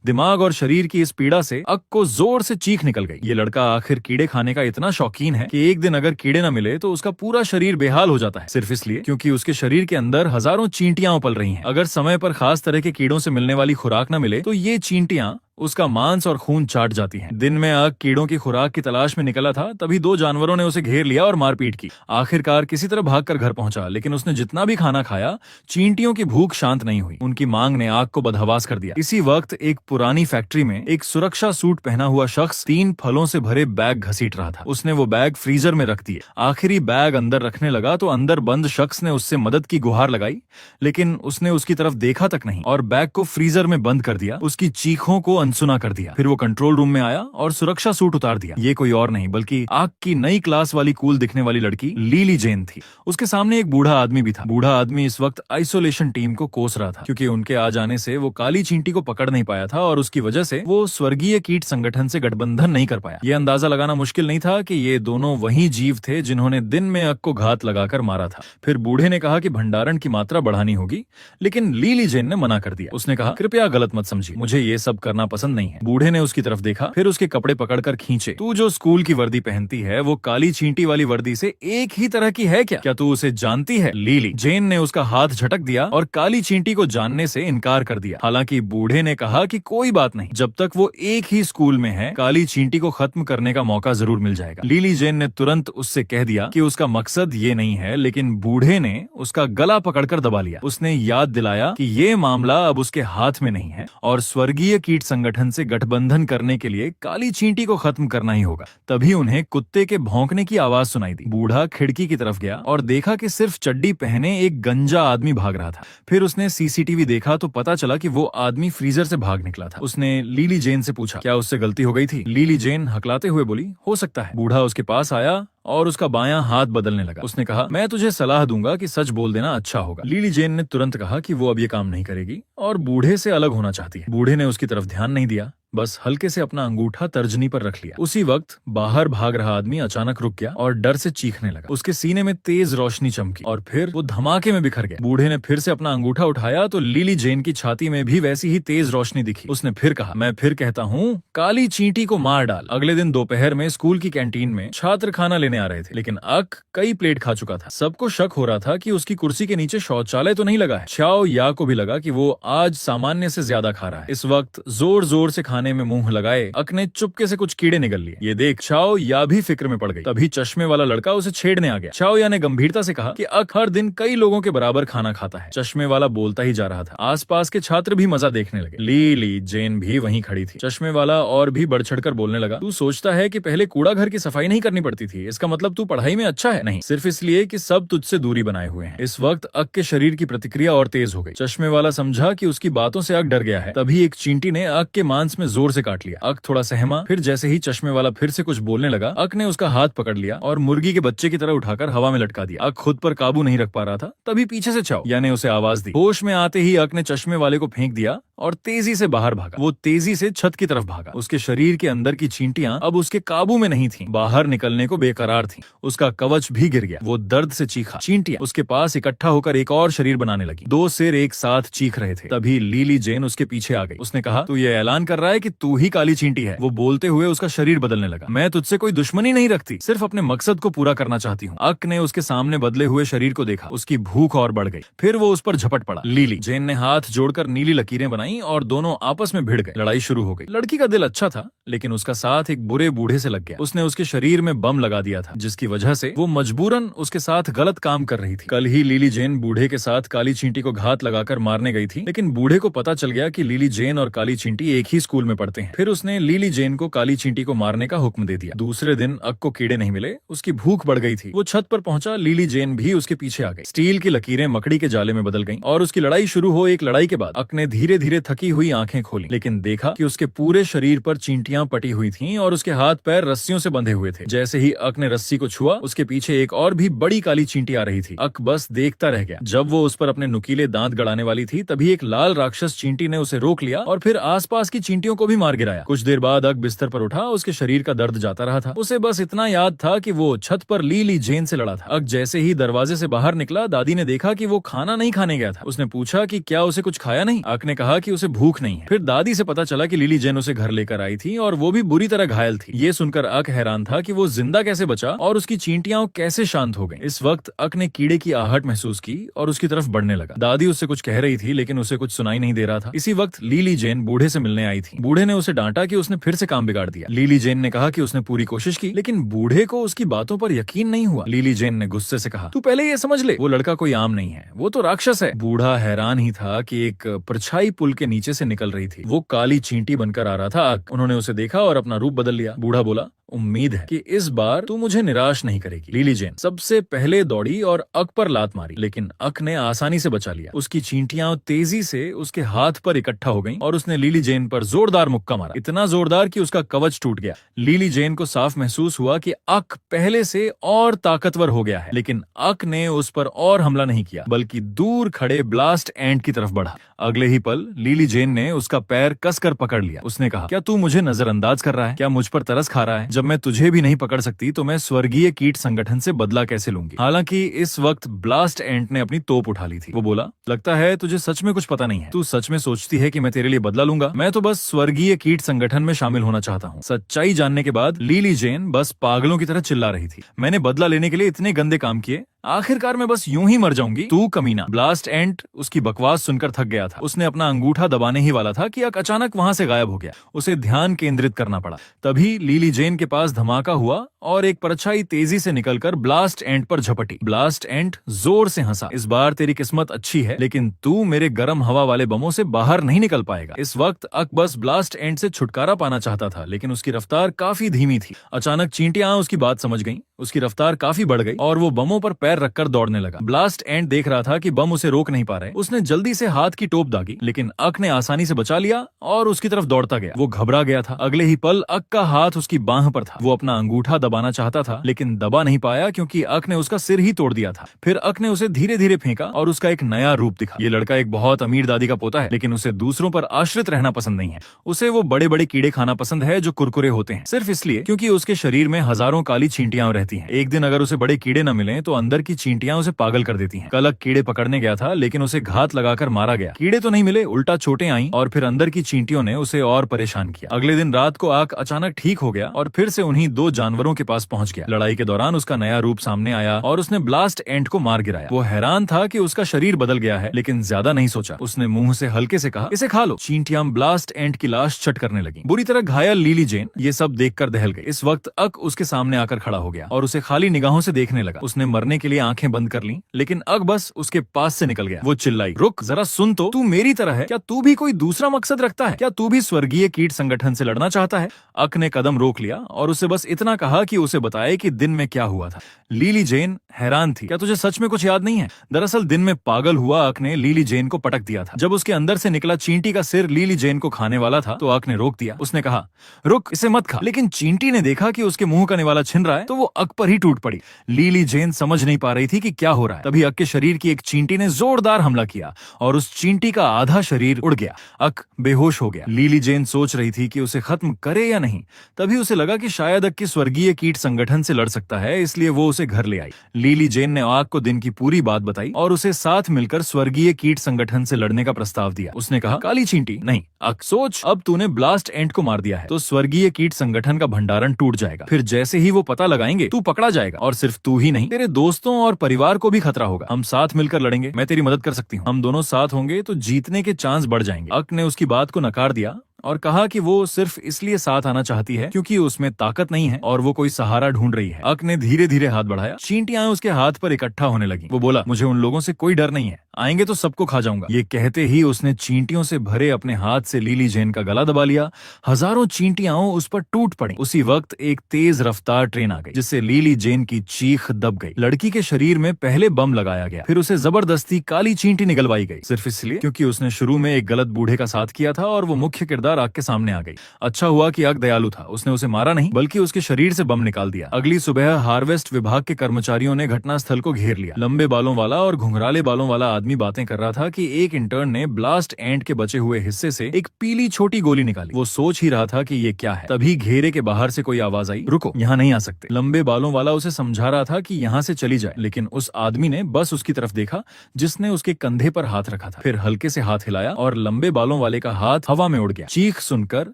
दिमाग और शरीर की इस पीड़ा से अक को जोर से चीख निकल गई। ये लड़का आखिर कीड़े खाने का इतना शौकीन है कि एक दिन अगर कीड़े न मिले तो उसका पूरा शरीर बेहाल हो जाता है, सिर्फ इसलिए क्योंकि उसके शरीर के अंदर हजारों चींटियां उपल रही हैं। अगर समय पर खास तरह के कीड़ों से मिलने वाली खुराक न मिले तो ये चींटियां उसका मांस और खून चाट जाती हैं। दिन में अक कीड़ों की खुराक की तलाश में निकला था, तभी 2 जानवरों ने उसे घेर लिया और मारपीट की। आखिरकार किसी तरह भागकर घर पहुंचा, लेकिन उसने जितना भी खाना खाया, चींटियों की भूख शांत नहीं हुई। उनकी मांग ने आग को बदहवास कर दिया। इसी वक्त एक पुरानी फैक्ट्री में एक सुरक्षा सूट पहना हुआ शख्स 3 फलों से भरे बैग घसीट रहा था। उसने वो बैग फ्रीजर में रख दिए। आखिरी बैग अंदर रखने लगा तो अंदर बंद शख्स ने उससे मदद की गुहार लगाई, लेकिन उसने उसकी तरफ देखा तक नहीं और बैग को फ्रीजर में बंद कर दिया। उसकी चीखों को अनसुना कर दिया। फिर वो कंट्रोल रूम में आया और सुरक्षा सूट उतार दिया। ये कोई और नहीं बल्कि आग की नई क्लास वाली कूल दिखने वाली लड़की लीली जेन थी। उसके सामने एक बूढ़ा आदमी भी था। बूढ़ा आदमी इस वक्त आइसोलेशन टीम को कोस रहा था, क्योंकि उनके आ जाने से वो काली चींटी को पकड़ नहीं पाया पाया था और उसकी वजह से वो स्वर्गीय कीट संगठन से गठबंधन नहीं कर पाया। ये अंदाजा लगाना मुश्किल नहीं था कि ये दोनों वही जीव थे जिन्होंने दिन में अक को घात लगाकर मारा था। फिर बूढ़े ने कहा कि भंडारण की मात्रा बढ़ानी होगी, लेकिन लिली जेन ने मना कर दिया। उसने कहा, कृपया गलत मत समझिए, मुझे ये सब करना पसंद नहीं है। बूढ़े ने उसकी तरफ देखा, फिर उसके कपड़े पकड़कर खींचे। तू जो स्कूल की वर्दी पहनती है वो काली चींटी वाली वर्दी से एक ही तरह की है क्या तू उसे जानती है? लिली जेन ने उसका हाथ झटक दिया और काली चींटी को जानने से इनकार कर दिया। हालांकि बूढ़े ने कहा कि कोई बात नहीं, जब तक वो एक ही स्कूल में है काली चींटी को खत्म करने का मौका जरूर मिल जाएगा। लिली जेन ने तुरंत उससे कह दिया कि उसका मकसद ये नहीं है, लेकिन बूढ़े ने उसका गला पकड़कर दबा लिया। उसने याद दिलाया कि ये मामला अब उसके हाथ में नहीं है और स्वर्गीय कीट संगठन से गठबंधन करने के लिए काली चींटी को खत्म करना ही होगा। तभी उन्हें कुत्ते के भौंकने की आवाज सुनाई दी। बूढ़ा खिड़की की तरफ गया और देखा कि सिर्फ चड्डी पहने एक गंजा आदमी भाग रहा था। फिर उसने सीसीटीवी देखा तो पता चला कि वो आदमी फ्रीजर से भाग निकला था। उसने लिली जेन से पूछा, क्या उससे गलती हो गई थी? लिली जेन हकलाते हुए बोली, हो सकता है। बूढ़ा उसके पास आया और उसका बायां हाथ बदलने लगा। उसने कहा, मैं तुझे सलाह दूंगा कि सच बोल देना अच्छा होगा। लिली जेन ने तुरंत कहा कि वो अब ये काम नहीं करेगी और बूढ़े से अलग होना चाहती है। बूढ़े ने उसकी तरफ ध्यान नहीं दिया, बस हल्के से अपना अंगूठा तर्जनी पर रख लिया। उसी वक्त बाहर भाग रहा आदमी अचानक रुक गया और डर से चीखने लगा। उसके सीने में तेज रोशनी चमकी और फिर वो धमाके में बिखर गया। बूढ़े ने फिर से अपना अंगूठा उठाया तो लिली जेन की छाती में भी वैसी ही तेज रोशनी दिखी। उसने फिर कहा, मैं फिर कहता हूँ, काली चींटी को मार डाल। अगले दिन दोपहर में स्कूल की कैंटीन में छात्र खाना लेने आ रहे थे, लेकिन अक कई प्लेट खा चुका था। सबको शक हो रहा था कि उसकी कुर्सी के नीचे शौचालय तो नहीं लगा है। छाओ या को भी लगा कि वो आज सामान्य से ज्यादा खा रहा है। इस वक्त जोर जोर से खाने में मुंह लगाए अक ने चुपके से कुछ कीड़े निगल लिए। ये देख छाओ या भी फिक्र में पड़ गई। तभी चश्मे वाला लड़का उसे छेड़ने आ गया। छाओ या ने गंभीरता से कहा कि अक हर दिन कई लोगों के बराबर खाना खाता है। चश्मे वाला बोलता ही जा रहा था। आसपास के छात्र भी मजा देखने लगे। लिली जेन भी वहीं खड़ी थी। चश्मे वाला और भी बढ़ चढ़कर बोलने लगा, तू सोचता है कि पहले कूड़ा घर की सफाई नहीं करनी पड़ती थी, इसका मतलब तू पढ़ाई में अच्छा है? नहीं, सिर्फ इसलिए कि सब तुझसे दूरी बनाए हुए हैं। इस वक्त अक के शरीर की प्रतिक्रिया और तेज हो गई। चश्मे वाला समझा कि उसकी बातों से अक डर गया है। तभी एक चींटी ने अक के मांस में जोर से काट लिया। अक थोड़ा सहमा, फिर जैसे ही चश्मे वाला फिर से कुछ बोलने लगा, अक ने उसका हाथ पकड़ लिया और मुर्गी के बच्चे की तरह उठाकर हवा में लटका दिया। अक खुद पर काबू नहीं रख पा रहा था। तभी पीछे से छाओ यानी उसे आवाज दी। होश में आते ही अक ने चश्मे वाले को फेंक दिया और तेजी से बाहर भागा। वो तेजी से छत की तरफ भागा। उसके शरीर के अंदर की चींटियां अब उसके काबू में नहीं थीं, बाहर निकलने को बेकरार थीं। उसका कवच भी गिर गया। वो दर्द से चीखा। चींटियां उसके पास इकट्ठा होकर एक और शरीर बनाने लगी। दो सिर एक साथ चीख रहे थे। तभी लिली जेन उसके पीछे आ गई। उसने कहा, तू ये ऐलान कर रहा है कि तू ही काली चींटी है? वो बोलते हुए उसका शरीर बदलने लगा। मैं तुझसे कोई दुश्मनी नहीं रखती, सिर्फ अपने मकसद को पूरा करना चाहती हूँ। अक ने उसके सामने बदले हुए शरीर को देखा। उसकी भूख और बढ़ गई। फिर वो उस पर झपट पड़ा। लिली जेन ने हाथ जोड़कर नीली लकीरें बनाई और दोनों आपस में भिड़ गए। लड़ाई शुरू हो गई। लड़की का दिल अच्छा था, लेकिन उसका साथ एक बुरे बूढ़े से लग गया। उसने उसके शरीर में बम लगा दिया था, जिसकी वजह से वो मजबूरन उसके साथ गलत काम कर रही थी। कल ही लिली जेन बूढ़े के साथ काली चींटी को घात लगाकर मारने गई थी, लेकिन बूढ़े को पता चल गया कि लिली जेन और काली चींटी एक ही स्कूल में पढ़ते हैं। फिर उसने लिली जेन को काली चींटी को मारने का हुक्म दे दिया। दूसरे दिन अक को कीड़े नहीं मिले। उसकी भूख बढ़ गई थी। वो छत पर पहुंचा। लिली जेन भी उसके पीछे आ गई। स्टील की लकीरें मकड़ी के जाले में बदल गईं और उसकी लड़ाई शुरू हो। एक लड़ाई के बाद अक ने धीरे धीरे थकी हुई आंखें खोली, लेकिन देखा कि उसके पूरे शरीर पर चींटियां पटी हुई थीं और उसके हाथ पैर रस्सियों से बंधे हुए थे। जैसे ही अक ने रस्सी को छुआ, उसके पीछे एक और भी बड़ी काली चींटी आ रही थी। अक बस देखता रह गया। जब वो उस पर अपने नुकीले दांत गड़ाने वाली थी, तभी एक लाल राक्षस चींटी ने उसे रोक लिया और फिर आसपास की चींटियों को भी मार गिराया। कुछ देर बाद अक बिस्तर पर उठा। उसके शरीर का दर्द जाता रहा था। उसे बस इतना याद था कि वो छत पर लिली जेन से लड़ा था। अक जैसे ही दरवाजे से बाहर निकला, दादी ने देखा कि वो खाना नहीं खाने गया था। उसने पूछा कि क्या उसे कुछ खाया नहीं? अक ने कहा कि उसे भूख नहीं है। फिर दादी से पता चला कि लिली जेन उसे घर लेकर आई थी और वो भी बुरी तरह घायल थी। ये सुनकर अक हैरान था कि वो जिंदा कैसे बचा और उसकी चींटियां कैसे शांत हो गईं। इस वक्त अक ने कीड़े की आहट महसूस की और उसकी तरफ बढ़ने लगा। दादी उससे कुछ कह रही थी, लेकिन उसे कुछ सुनाई नहीं दे रहा था। इसी वक्त लिली जेन बूढ़े से मिलने आई थी। बूढ़े ने उसे डांटा कि उसने फिर से काम बिगाड़ दिया। लिली जेन ने कहा कि उसने पूरी कोशिश की, लेकिन बूढ़े को उसकी बातों पर यकीन नहीं हुआ। लिली जेन ने गुस्से से कहा, तू पहले ये समझ ले, वो लड़का कोई आम नहीं है, वो तो राक्षस है। बूढ़ा हैरान ही था कि एक परछाई पुल के नीचे से निकल रही थी। वो काली चींटी बनकर आ रहा था। उन्होंने उसे देखा और अपना रूप बदल लिया। बूढ़ा बोला, उम्मीद है कि इस बार तू मुझे निराश नहीं करेगी। लिली जेन सबसे पहले दौड़ी और अक पर लात मारी, लेकिन अक ने आसानी से बचा लिया। उसकी चींटियां तेजी से उसके हाथ पर इकट्ठा हो गईं और उसने लिली जेन पर जोरदार मुक्का मारा, इतना जोरदार कि उसका कवच टूट गया। लिली जेन को साफ महसूस हुआ कि अक पहले से और ताकतवर हो गया है, लेकिन अक ने उस पर और हमला नहीं किया, बल्कि दूर खड़े ब्लास्ट एंट की तरफ बढ़ा। अगले ही पल लिली जेन ने उसका पैर कसकर पकड़ लिया। उसने कहा, क्या तू मुझे नजरअंदाज कर रहा है? क्या मुझ पर तरस खा रहा है? जब मैं तुझे भी नहीं पकड़ सकती तो मैं स्वर्गीय कीट संगठन से बदला कैसे लूंगी? हालांकि इस वक्त ब्लास्ट एंट ने अपनी तोप उठा ली थी। वो बोला, लगता है तुझे सच में कुछ पता नहीं है। तू सच में सोचती है कि मैं तेरे लिए बदला लूंगा? मैं तो बस स्वर्गीय कीट संगठन में शामिल होना चाहता हूँ। सच्चाई जानने के बाद लिली जेन बस पागलों की तरह चिल्ला रही थी, मैंने बदला लेने के लिए इतने गंदे काम किए, आखिरकार मैं बस यूं ही मर जाऊंगी। तू कमीना। ब्लास्ट एंट उसकी बकवास सुनकर थक गया था। उसने अपना अंगूठा दबाने ही वाला था कि अचानक वहां से गायब हो गया। उसे ध्यान केंद्रित करना पड़ा। तभी लिली जेन के पास धमाका हुआ और एक परछाई तेजी से निकलकर ब्लास्ट एंट पर झपटी। ब्लास्ट एंट जोर से हंसा, इस बार तेरी किस्मत अच्छी है, लेकिन तू मेरे गर्म हवा वाले बमों से बाहर नहीं निकल पाएगा। इस वक्त अक बस ब्लास्ट एंट से छुटकारा पाना चाहता था, लेकिन उसकी रफ्तार काफी धीमी थी। अचानक चींटियां उसकी बात समझ गईं। उसकी रफ्तार काफी बढ़ गई और वो बमों पर पैर रखकर दौड़ने लगा। ब्लास्ट एंट देख रहा था कि बम उसे रोक नहीं पा रहे। उसने जल्दी से हाथ की टोप दागी, लेकिन अक ने आसानी से बचा लिया और उसकी तरफ दौड़ता गया। वो घबरा गया था। अगले ही पल अक का हाथ उसकी बांह पर था। वो अपना अंगूठा दबाना चाहता था, लेकिन दबा नहीं पाया क्योंकि अक ने उसका सिर ही तोड़ दिया था। फिर अक ने उसे धीरे धीरे फेंका और उसका एक नया रूप दिखा। ये लड़का एक बहुत अमीर दादी का पोता है, लेकिन उसे दूसरों पर आश्रित रहना पसंद नहीं है। उसे वो बड़े बड़े कीड़े खाना पसंद है जो कुरकुरे होते हैं, सिर्फ इसलिए क्योंकि उसके शरीर में हजारों काली चींटियां रहती हैं। एक दिन अगर उसे बड़े कीड़े न मिले तो अंदर की चींटियां उसे पागल कर देती हैं। कल कीड़े पकड़ने गया था, लेकिन उसे घात लगाकर मारा गया। कीड़े तो नहीं मिले, उल्टा चोटें आईं और फिर अंदर की चींटियों ने उसे और परेशान किया। अगले दिन रात को आक अचानक ठीक हो गया और फिर से उन्हीं दो जानवरों के पास पहुंच गया। लड़ाई के दौरान उसका नया रूप सामने आया और उसने ब्लास्ट एंट को मार गिराया। वो हैरान था कि उसका शरीर बदल गया है, लेकिन ज्यादा नहीं सोचा। उसने मुंह से हल्के से कहा, इसे खा लो। चींटियां ब्लास्ट एंट की लाश चट करने लगी। बुरी तरह घायल लिली जेन ये सब देखकर दहल गई। इस वक्त अक उसके सामने आकर खड़ा हो गया और उसे खाली निगाहों से देखने लगा। उसने मरने के लिए आंखें बंद कर ली, लेकिन अक बस उसके पास से निकल गया। वो चिल्लाई, रुक जरा सुन तो, तू मेरी तरह है क्या? तू भी कोई दूसरा मकसद रखता है क्या? तू भी स्वर्गीय कीट संगठन से लड़ना चाहता है? अक ने कदम रोक लिया और उसे बस इतना कहा कि उसे बताए कि दिन में क्या हुआ था। लिली जेन हैरान थी, क्या तुझे सच में कुछ याद नहीं है? दरअसल दिन में पागल हुआ अक ने लिली जेन को पटक दिया था। जब उसके अंदर से निकला चींटी का सिर लिली जेन को खाने वाला था तो अक ने रोक दिया। उसने कहा, रुक, इसे मत खा। लेकिन चींटी ने देखा कि उसके मुंह का निवाला छिन रहा है तो वो अक पर ही टूट पड़ी। लिली जेन समझ नहीं पा रही थी कि क्या हो रहा है। तभी अक के शरीर की एक चींटी ने जोरदार हमला किया और उस चींटी का आधा शरीर उड़ गया। अक बेहोश हो गया। लिली जेन सोच रही थी कि उसे खत्म करे या नहीं। तभी उसे लगा कि शायद अक की स्वर्गीय कीट संगठन से लड़ सकता है, इसलिए वो उसे घर ले आई। लिली जेन ने अक को दिन की पूरी बात बताई और उसे साथ मिलकर स्वर्गीय कीट संगठन से लड़ने का प्रस्ताव दिया। उसने कहा, काली चींटी नहीं अक, सोच, अब तूने ब्लास्ट एंट को मार दिया है तो स्वर्गीय कीट संगठन का भंडारण टूट जाएगा। फिर जैसे ही वो पता लगाएंगे तू पकड़ा जाएगा और सिर्फ तू ही नहीं, तेरे दोस्तों और परिवार को भी खतरा होगा। हम साथ मिलकर लड़ेंगे, मैं तेरी मदद कर सकती हूँ। हम दोनों साथ होंगे तो जीतने के चांस बढ़ जाएंगे। अक ने उसकी बात को नकार दिया और कहा कि वो सिर्फ इसलिए साथ आना चाहती है क्योंकि उसमें ताकत नहीं है और वो कोई सहारा ढूंढ रही है। अक ने धीरे धीरे हाथ बढ़ाया। चींटियां उसके हाथ पर इकट्ठा होने लगी। वो बोला, मुझे उन लोगों से कोई डर नहीं है, आएंगे तो सबको खा जाऊंगा। ये कहते ही उसने चींटियों से भरे अपने हाथ से लिली जेन का गला दबा लिया। हजारों चींटियां उस पर टूट पड़ी। उसी वक्त एक तेज रफ्तार ट्रेन आ गई जिससे लिली जेन की चीख दब गई। लड़की के शरीर में पहले बम लगाया गया, फिर उसे जबरदस्ती काली चींटी निगलवाई गई, सिर्फ इसलिए क्योंकि उसने शुरू में एक गलत बूढ़े का साथ किया था और वो मुख्य किरदार आग के सामने आ गई। अच्छा हुआ कि अक दयालु था, उसने उसे मारा नहीं बल्कि उसके शरीर से बम निकाल दिया। अगली सुबह हार्वेस्ट विभाग के कर्मचारियों ने घटनास्थल को घेर लिया। लंबे बालों वाला और घुंघराले बालों वाला आदमी बातें कर रहा था कि एक इंटर्न ने ब्लास्ट एंट के बचे हुए हिस्से से एक पीली छोटी गोली निकाली। वो सोच ही रहा था कि ये क्या है, तभी घेरे के बाहर से कोई आवाज आई, रुको, यहाँ नहीं आ सकते। लंबे बालों वाला उसे समझा रहा था कि यहाँ से चली जाए, लेकिन उस आदमी ने बस उसकी तरफ देखा जिसने उसके कंधे पर हाथ रखा था, फिर हल्के से हाथ हिलाया और लंबे बालों वाले का हाथ हवा में उड़ गया। चीख सुनकर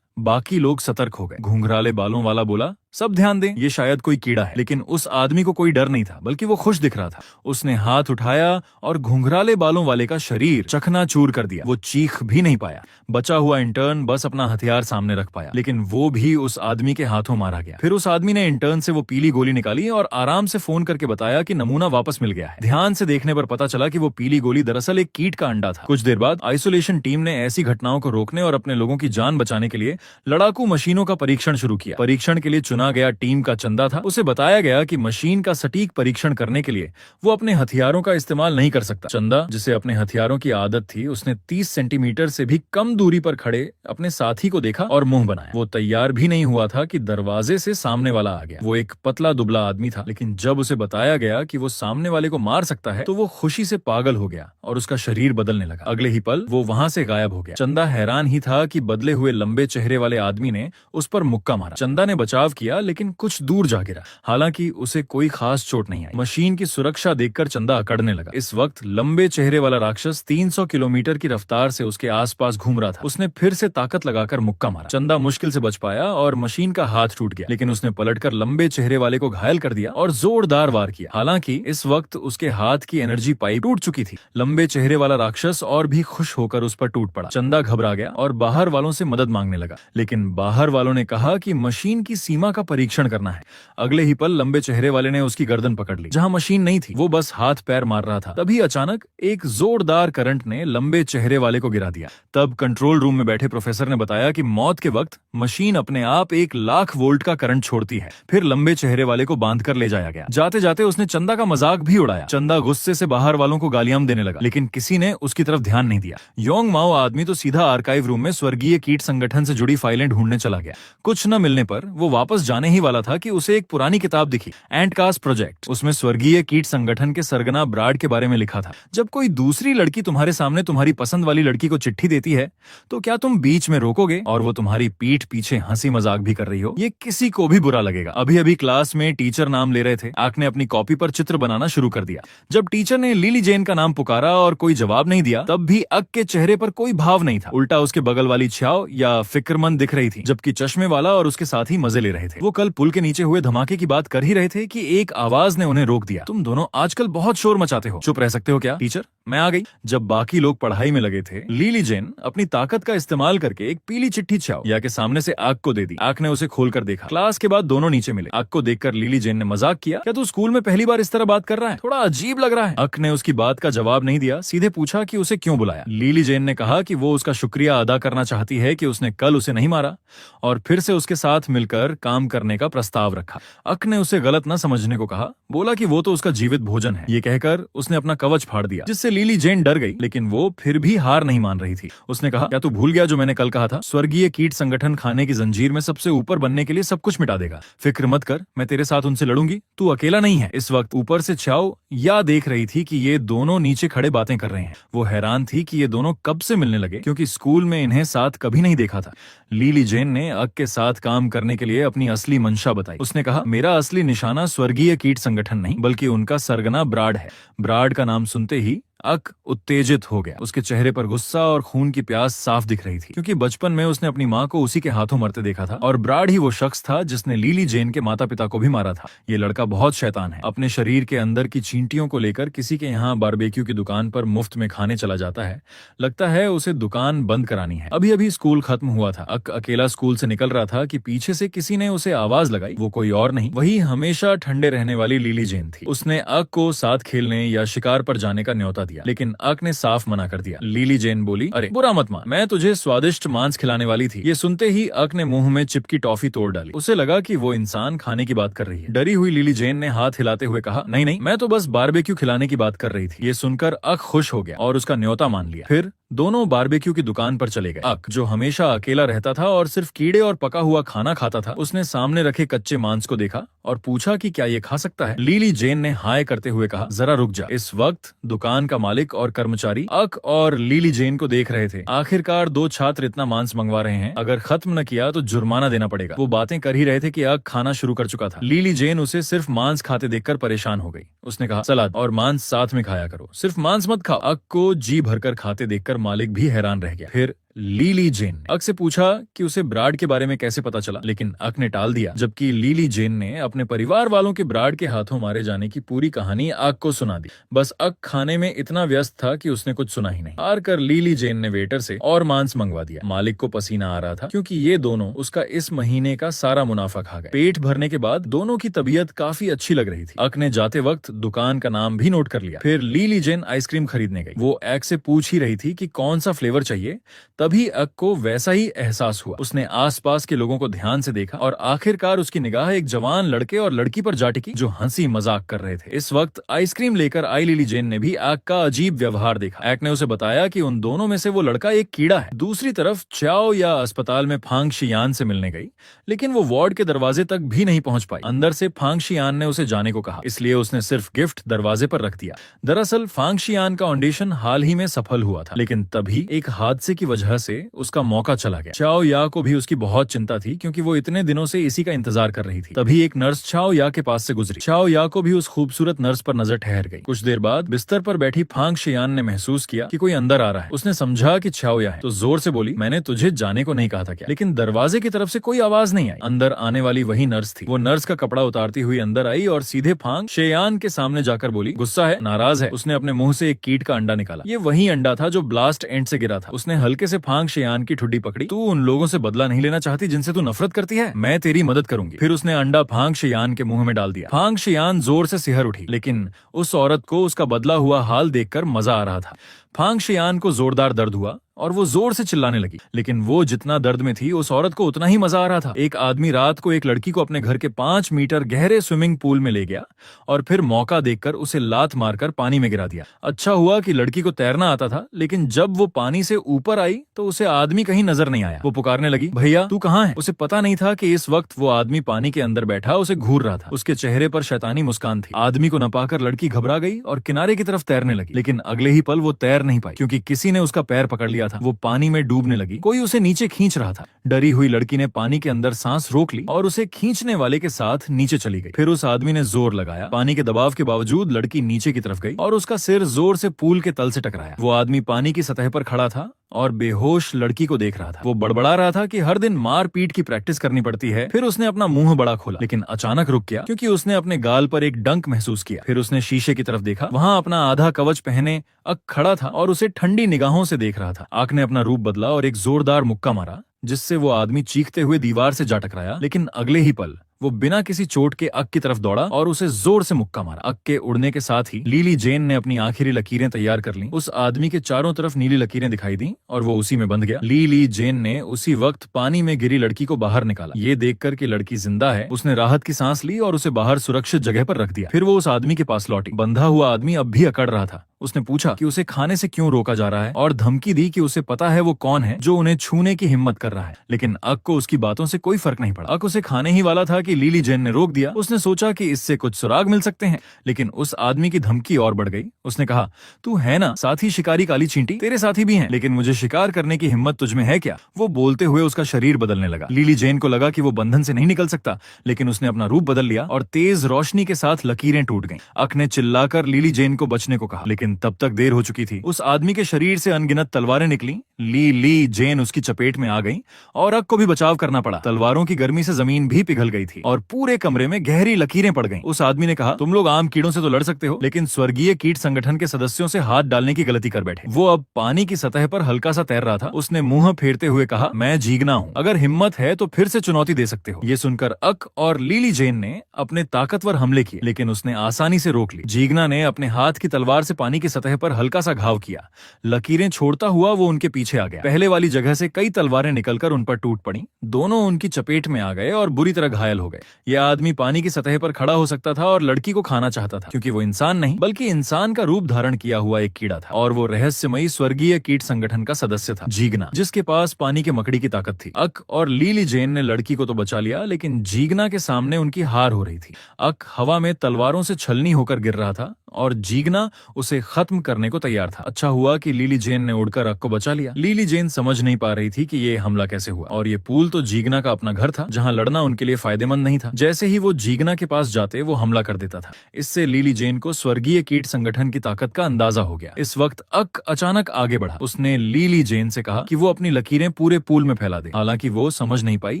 बाकी लोग सतर्क हो गए। घुंघराले बालों वाला बोला, सब ध्यान दें, ये शायद कोई कीड़ा है। लेकिन उस आदमी को कोई डर नहीं था, बल्कि वो खुश दिख रहा था। उसने हाथ उठाया और घुंघराले बालों वाले का शरीर चकनाचूर कर दिया। वो चीख भी नहीं पाया। बचा हुआ इंटर्न बस अपना हथियार सामने रख पाया, लेकिन वो भी उस आदमी के हाथों मारा गया। फिर उस आदमी ने इंटर्न से वो पीली गोली निकाली और आराम से फोन करके बताया कि नमूना वापस मिल गया है। ध्यान से देखने पर पता चला कि वो पीली गोली दरअसल एक कीट का अंडा था। कुछ देर बाद आइसोलेशन टीम ने ऐसी घटनाओं को रोकने और अपने लोगों की जान बचाने के लिए लड़ाकू मशीनों का परीक्षण शुरू किया। परीक्षण के लिए चुना चुना गया टीम का चंदा था। उसे बताया गया कि मशीन का सटीक परीक्षण करने के लिए वो अपने हथियारों का इस्तेमाल नहीं कर सकता। चंदा, जिसे अपने हथियारों की आदत थी, उसने 30 सेंटीमीटर से भी कम दूरी पर खड़े अपने साथी को देखा और मुंह बनाया। वो तैयार भी नहीं हुआ था कि दरवाजे से सामने वाला आ गया। वो एक पतला दुबला आदमी था, लेकिन जब उसे बताया गया कि वो सामने वाले को मार सकता है तो वो खुशी से पागल हो गया और उसका शरीर बदलने लगा। अगले ही पल वो वहां से गायब हो गया। चंदा हैरान ही था कि बदले हुए लंबे चेहरे वाले आदमी ने उस पर मुक्का मारा। चंदा ने बचाव किया, लेकिन कुछ दूर जा गिरा। हालांकि उसे कोई खास चोट नहीं आई। मशीन की सुरक्षा देखकर चंदा अकड़ने लगा। इस वक्त लंबे चेहरे वाला राक्षस 300 किलोमीटर की रफ्तार से उसके आसपास घूम रहा था। उसने फिर से ताकत लगाकर मुक्का मारा। चंदा मुश्किल से बच पाया और मशीन का हाथ टूट गया, लेकिन उसने पलटकर लंबे चेहरे वाले को घायल कर दिया और जोरदार वार किया। हालांकि इस वक्त उसके हाथ की एनर्जी पाइप टूट चुकी थी। लंबे चेहरे वाला राक्षस और भी खुश होकर उस पर टूट पड़ा। चंदा घबरा गया और बाहर वालों से मदद मांगने लगा, लेकिन बाहर वालों ने कहा कि मशीन की सीमा का परीक्षण करना है। अगले ही पल लंबे चेहरे वाले ने उसकी गर्दन पकड़ ली। जहां मशीन नहीं थी, वो बस हाथ पैर मार रहा था। तभी अचानक एक जोरदार करंट ने लंबे चेहरे वाले को गिरा दिया। तब कंट्रोल रूम में बैठे प्रोफेसर ने बताया कि मौत के वक्त मशीन अपने आप 1,00,000 वोल्ट का करंट छोड़ती है। फिर लंबे चेहरे वाले को बांधकर ले जाया गया। जाते जाते उसने चंदा का मजाक भी उड़ाया। चंदा गुस्से से बाहर वालों को गालियां देने लगा, लेकिन किसी ने उसकी तरफ ध्यान नहीं दिया। योंग माओ आदमी तो सीधा आर्काइव रूम में स्वर्गीय कीट संगठन से जुड़ी फाइलें ढूंढने चला गया। कुछ न मिलने पर वो वापस जाने ही वाला था कि उसे एक पुरानी किताब दिखी, एंटकास्ट प्रोजेक्ट। उसमें स्वर्गीय कीट संगठन के सरगना ब्राड के बारे में लिखा था। जब कोई दूसरी लड़की तुम्हारे सामने तुम्हारी पसंद वाली लड़की को चिट्ठी देती है तो क्या तुम बीच में रोकोगे? और वो तुम्हारी पीठ पीछे हंसी मजाक भी कर रही हो, ये किसी को भी बुरा लगेगा। अभी अभी क्लास में टीचर नाम ले रहे थे। आक ने अपनी कॉपी पर चित्र बनाना शुरू कर दिया। जब टीचर ने लिली जेन का नाम पुकारा और कोई जवाब नहीं दिया, तब भी अक के चेहरे पर कोई भाव नहीं था। उल्टा उसके बगल वाली छाव या फिक्रमंद दिख रही थी, जबकि चश्मे वाला और उसके साथी मजे ले रहे थे। वो कल पुल के नीचे हुए धमाके की बात कर ही रहे थे कि एक आवाज ने उन्हें रोक दिया। तुम दोनों आजकल बहुत शोर मचाते हो, चुप रह सकते हो क्या? टीचर, मैं आ गई। जब बाकी लोग पढ़ाई में लगे थे, लिली जेन अपनी ताकत का इस्तेमाल करके एक पीली चिट्ठी छाव या के सामने से आक को दे दी। आक ने उसे खोलकर देखा। क्लास के बाद दोनों नीचे मिले। आक को देखकर लिली जेन ने मजाक किया, क्या तू स्कूल में पहली बार इस तरह बात कर रहा है? थोड़ा अजीब लग रहा है। अक ने उसकी बात का जवाब नहीं दिया, सीधे पूछा कि उसे क्यों बुलाया। लिली जेन ने कहा कि वो उसका शुक्रिया अदा करना चाहती है कि उसने कल उसे नहीं मारा और फिर से उसके साथ मिलकर काम करने का प्रस्ताव रखा। अक ने उसे गलत न समझने को कहा, बोला कि वो तो उसका जीवित भोजन है। ये कहकर उसने अपना कवच फाड़ दिया, जिससे लिली जेन डर गई, लेकिन वो फिर भी हार नहीं मान रही थी। उसने कहा, क्या तू भूल गया जो मैंने कल कहा था? स्वर्गीय कीट संगठन खाने की जंजीर में सबसे ऊपर बनने के लिए सब कुछ मिटा देगा। फिक्र मत कर, मैं तेरे साथ उनसे लड़ूंगी, तू अकेला नहीं है। इस वक्त ऊपर से छाओ या देख रही थी कि ये दोनों नीचे खड़े बातें कर रहे हैं। वो हैरान थी कि ये दोनों कब से मिलने लगे, क्योंकि स्कूल में इन्हें साथ कभी नहीं देखा था। लिली जेन ने अक के साथ काम करने के लिए अपनी असली मंशा बताई। उसने कहा, मेरा असली निशाना स्वर्गीय कीट संगठन नहीं, बल्कि उनका सरगना ब्राड है। ब्राड का नाम सुनते ही अक उत्तेजित हो गया। उसके चेहरे पर गुस्सा और खून की प्यास साफ दिख रही थी, क्योंकि बचपन में उसने अपनी माँ को उसी के हाथों मरते देखा था और ब्राड ही वो शख्स था जिसने लिली जेन के माता पिता को भी मारा था। ये लड़का बहुत शैतान है। अपने शरीर के अंदर की चींटियों को लेकर किसी के यहाँ बारबेक्यू की दुकान पर मुफ्त में खाने चला जाता है। लगता है उसे दुकान बंद करानी है। अभी अभी स्कूल खत्म हुआ था। अक अकेला स्कूल से निकल रहा था कि पीछे से किसी ने उसे आवाज लगाई। वो कोई और नहीं, वही हमेशा ठंडे रहने वाली लिली जेन थी। उसने अक को साथ खेलने या शिकार पर जाने का न्योता दिया, लेकिन अक ने साफ मना कर दिया। लिली जेन बोली, अरे बुरा मत मान, मैं तुझे स्वादिष्ट मांस खिलाने वाली थी। ये सुनते ही अक ने मुंह में चिपकी टॉफी तोड़ डाली। उसे लगा कि वो इंसान खाने की बात कर रही है। डरी हुई लिली जेन ने हाथ हिलाते हुए कहा, नहीं नहीं, मैं तो बस बारबेक्यू खिलाने की बात कर रही थी। ये सुनकर अक खुश हो गया और उसका न्योता मान लिया। फिर दोनों बारबेक्यू की दुकान पर चले गए। अक, जो हमेशा अकेला रहता था और सिर्फ कीड़े और पका हुआ खाना खाता था, उसने सामने रखे कच्चे मांस को देखा और पूछा कि क्या ये खा सकता है। लिली जेन ने हाय करते हुए कहा, जरा रुक जा। इस वक्त दुकान का मालिक और कर्मचारी अक और लिली जेन को देख रहे थे। आखिरकार दो छात्र इतना मांस मंगवा रहे हैं, अगर खत्म न किया तो जुर्माना देना पड़ेगा। वो बातें कर ही रहे थे कि अक खाना शुरू कर चुका था। लिली जेन उसे सिर्फ मांस खाते देखकर परेशान हो गई। उसने कहा, सलाद और मांस साथ में खाया करो, सिर्फ मांस मत खाओ। अक को जी भरकर खाते देखकर मालिक भी हैरान रह गया। फिर लिली जेन ने अक से पूछा कि उसे ब्राड के बारे में कैसे पता चला, लेकिन अक ने टाल दिया, जबकि लिली जेन ने अपने परिवार वालों के ब्राड के हाथों मारे जाने की पूरी कहानी अक को सुना दी। बस अक खाने में इतना व्यस्त था कि उसने कुछ सुना ही नहीं। हार कर लिली जेन ने वेटर से और मांस मंगवा दिया। मालिक को पसीना आ रहा था, क्योंकि ये दोनों उसका इस महीने का सारा मुनाफा खा गए। पेट भरने के बाद दोनों की तबीयत काफी अच्छी लग रही थी। अक ने जाते वक्त दुकान का नाम भी नोट कर लिया। फिर लिली जेन आइसक्रीम खरीदने गई। वो अक से पूछ ही रही थी कि कौन सा फ्लेवर चाहिए, तभी अक को वैसा ही एहसास हुआ। उसने आसपास के लोगों को ध्यान से देखा और आखिरकार उसकी निगाह एक जवान लड़के और लड़की पर जा टिकी जो हंसी मजाक कर रहे थे। इस वक्त आइसक्रीम लेकर आई लिली जेन ने भी अक का अजीब व्यवहार देखा। अक ने उसे बताया कि उन दोनों में से वो लड़का एक कीड़ा है। दूसरी तरफ चाओ या अस्पताल में फांग शियान से मिलने गई, लेकिन वो वार्ड के दरवाजे तक भी नहीं पहुंच पाई। अंदर से फांग शियान ने उसे जाने को कहा, इसलिए उसने सिर्फ गिफ्ट दरवाजे पर रख दिया। दरअसल फांग शियान का ऑडिशन हाल ही में सफल हुआ था, लेकिन तभी एक हादसे की वजह से उसका मौका चला गया। चाओ या को भी उसकी बहुत चिंता थी, क्योंकि वो इतने दिनों से इसी का इंतजार कर रही थी। तभी एक नर्स चाओ या के पास से गुजरी। चाओ या को भी उस खूबसूरत नर्स पर नजर ठहर गई। कुछ देर बाद बिस्तर पर बैठी फांग शियान ने महसूस किया कि कोई अंदर आ रहा है। उसने समझा कि चाओ या है, तो जोर से बोली, मैंने तुझे जाने को नहीं कहा था क्या? लेकिन दरवाजे की तरफ से कोई आवाज नहीं आई। अंदर आने वाली वही नर्स थी। वो नर्स का कपड़ा उतारती हुई अंदर आई और सीधे फांग शियान के सामने जाकर बोली, गुस्सा है, नाराज है? उसने अपने मुंह से एक कीट का अंडा निकाला। ये वही अंडा था जो ब्लास्ट एंड से गिरा था। उसने हल्के से फांग शियान की ठुड्डी पकड़ी। तू उन लोगों से बदला नहीं लेना चाहती जिनसे तू नफरत करती है? मैं तेरी मदद करूंगी। फिर उसने अंडा फांग शियान के मुंह में डाल दिया। फांग शियान जोर से सिहर उठी, लेकिन उस औरत को उसका बदला हुआ हाल देखकर मजा आ रहा था। फांग शियान को जोरदार दर्द हुआ और वो जोर से चिल्लाने लगी, लेकिन वो जितना दर्द में थी उस औरत को उतना ही मजा आ रहा था। एक आदमी रात को एक लड़की को अपने घर के 5 मीटर गहरे स्विमिंग पूल में ले गया और फिर मौका देखकर उसे लात मारकर पानी में गिरा दिया। अच्छा हुआ कि लड़की को तैरना आता था, लेकिन जब वो पानी से ऊपर आई तो उसे आदमी कहीं नजर नहीं आया। वो पुकारने लगी, भैया तू कहाँ है? उसे पता नहीं था कि इस वक्त वो आदमी पानी के अंदर बैठा उसे घूर रहा था। उसके चेहरे पर शैतानी मुस्कान थी। आदमी को न पाकर लड़की घबरा गई और किनारे की तरफ तैरने लगी, लेकिन अगले ही पल वो तैर नहीं पाई, क्योंकि किसी ने उसका पैर पकड़ लिया था। वो पानी में डूबने लगी। कोई उसे नीचे खींच रहा था। डरी हुई लड़की ने पानी के अंदर सांस रोक ली और उसे खींचने वाले के साथ नीचे चली गई। फिर उस आदमी ने जोर लगाया। पानी के दबाव के बावजूद लड़की नीचे की तरफ गई और उसका सिर जोर से पूल के तल से टकराया। वो आदमी पानी की सतह पर खड़ा था और बेहोश लड़की को देख रहा था। वो बड़बड़ा रहा था कि हर दिन मार पीट की प्रैक्टिस करनी पड़ती है। फिर उसने अपना मुंह बड़ा खोला, लेकिन अचानक रुक गया, क्योंकि उसने अपने गाल पर एक डंक महसूस किया। फिर उसने शीशे की तरफ देखा। वहां अपना आधा कवच पहने अक खड़ा था और उसे ठंडी निगाहों से देख रहा था। अक ने अपना रूप बदला और एक जोरदार मुक्का मारा, जिससे वो आदमी चीखते हुए दीवार से जा टकराया। लेकिन अगले ही पल वो बिना किसी चोट के अक की तरफ दौड़ा और उसे जोर से मुक्का मारा। अक के उड़ने के साथ ही लिली जेन ने अपनी आखिरी लकीरें तैयार कर लीं। उस आदमी के चारों तरफ नीली लकीरें दिखाई दी और वो उसी में बंध गया। लिली जेन ने उसी वक्त पानी में गिरी लड़की को बाहर निकाला। ये देखकर कि लड़की जिंदा है, उसने राहत की सांस ली और उसे बाहर सुरक्षित जगह पर रख दिया। फिर वो उस आदमी के पास लौटी। बंधा हुआ आदमी अब भी अकड़ रहा था। उसने पूछा कि उसे खाने से क्यों रोका जा रहा है और धमकी दी कि उसे पता है वो कौन है जो उन्हें छूने की हिम्मत कर रहा है। लेकिन अक को उसकी बातों से कोई फर्क नहीं पड़ा। अक उसे खाने ही वाला था कि लिली जेन ने रोक दिया। उसने सोचा कि इससे कुछ सुराग मिल सकते हैं, लेकिन उस आदमी की धमकी और बढ़ गई। उसने कहा, तू है ना साथी शिकारी काली चींटी? तेरे साथी भी हैं, लेकिन मुझे शिकार करने की हिम्मत तुझमें है क्या? वो बोलते हुए उसका शरीर बदलने लगा। लिली जेन को लगा कि वो बंधन से नहीं निकल सकता, लेकिन उसने अपना रूप बदल लिया और तेज रोशनी के साथ लकीरें टूट गईं। अक ने चिल्लाकर लिली जेन को बचने को कहा, लेकिन तब तक देर हो चुकी थी। उस आदमी के शरीर से अनगिनत तलवारें निकली। ली जेन उसकी चपेट में आ गई और अक को भी बचाव करना पड़ा। तलवारों की गर्मी से जमीन भी पिघल गई थी और पूरे कमरे में गहरी लकीरें पड़ गईं। उस आदमी ने कहा, तुम लोग आम कीड़ों से तो लड़ सकते हो, लेकिन स्वर्गीय कीट संगठन के सदस्यों से हाथ डालने की गलती कर बैठे। वो अब पानी की सतह पर हल्का सा तैर रहा था। उसने मुंह फेरते हुए कहा, मैं जीगना हूँ, अगर हिम्मत है तो फिर से चुनौती दे सकते हो। ये सुनकर अक और लिली जेन ने अपने ताकतवर हमले किए, लेकिन उसने आसानी से रोक ली। जीगना ने अपने हाथ की तलवार से पानी की सतह पर हल्का सा घाव किया। लकीरें छोड़ता हुआ वो उनके पीछे आ गया। पहले वाली जगह से कई तलवारें निकलकर उन पर टूट पड़ी। दोनों उनकी चपेट में आ गए और बुरी तरह घायल हो गए। यह आदमी पानी की सतह पर खड़ा हो सकता था और लड़की को खाना चाहता था, क्योंकि वो इंसान नहीं बल्कि इंसान का रूप धारण किया हुआ एक कीड़ा था। और वो रहस्यमयी स्वर्गीय कीट संगठन का सदस्य था, जीगना, जिसके पास पानी के मकड़ी की ताकत थी। अक और लिली जेन ने लड़की को तो बचा लिया, लेकिन जीगना के सामने उनकी हार हो रही थी। अक हवा में तलवारों से छलनी होकर गिर रहा था और जीगना उसे खत्म करने को तैयार था। अच्छा हुआ कि लिली जेन ने उड़कर अक को बचा लिया। लिली जेन समझ नहीं पा रही थी कि ये हमला कैसे हुआ, और ये पूल तो जीगना का अपना घर था, जहां लड़ना उनके लिए फायदेमंद नहीं था। जैसे ही वो जीगना के पास जाते वो हमला कर देता था। इससे लिली जेन को स्वर्गीय कीट संगठन की ताकत का अंदाजा हो गया। इस वक्त अक अचानक आगे बढ़ा। उसने लिली जेन से कहा कि वो अपनी लकीरें पूरे पूल में फैला दे। हालांकि वो समझ नहीं पाई,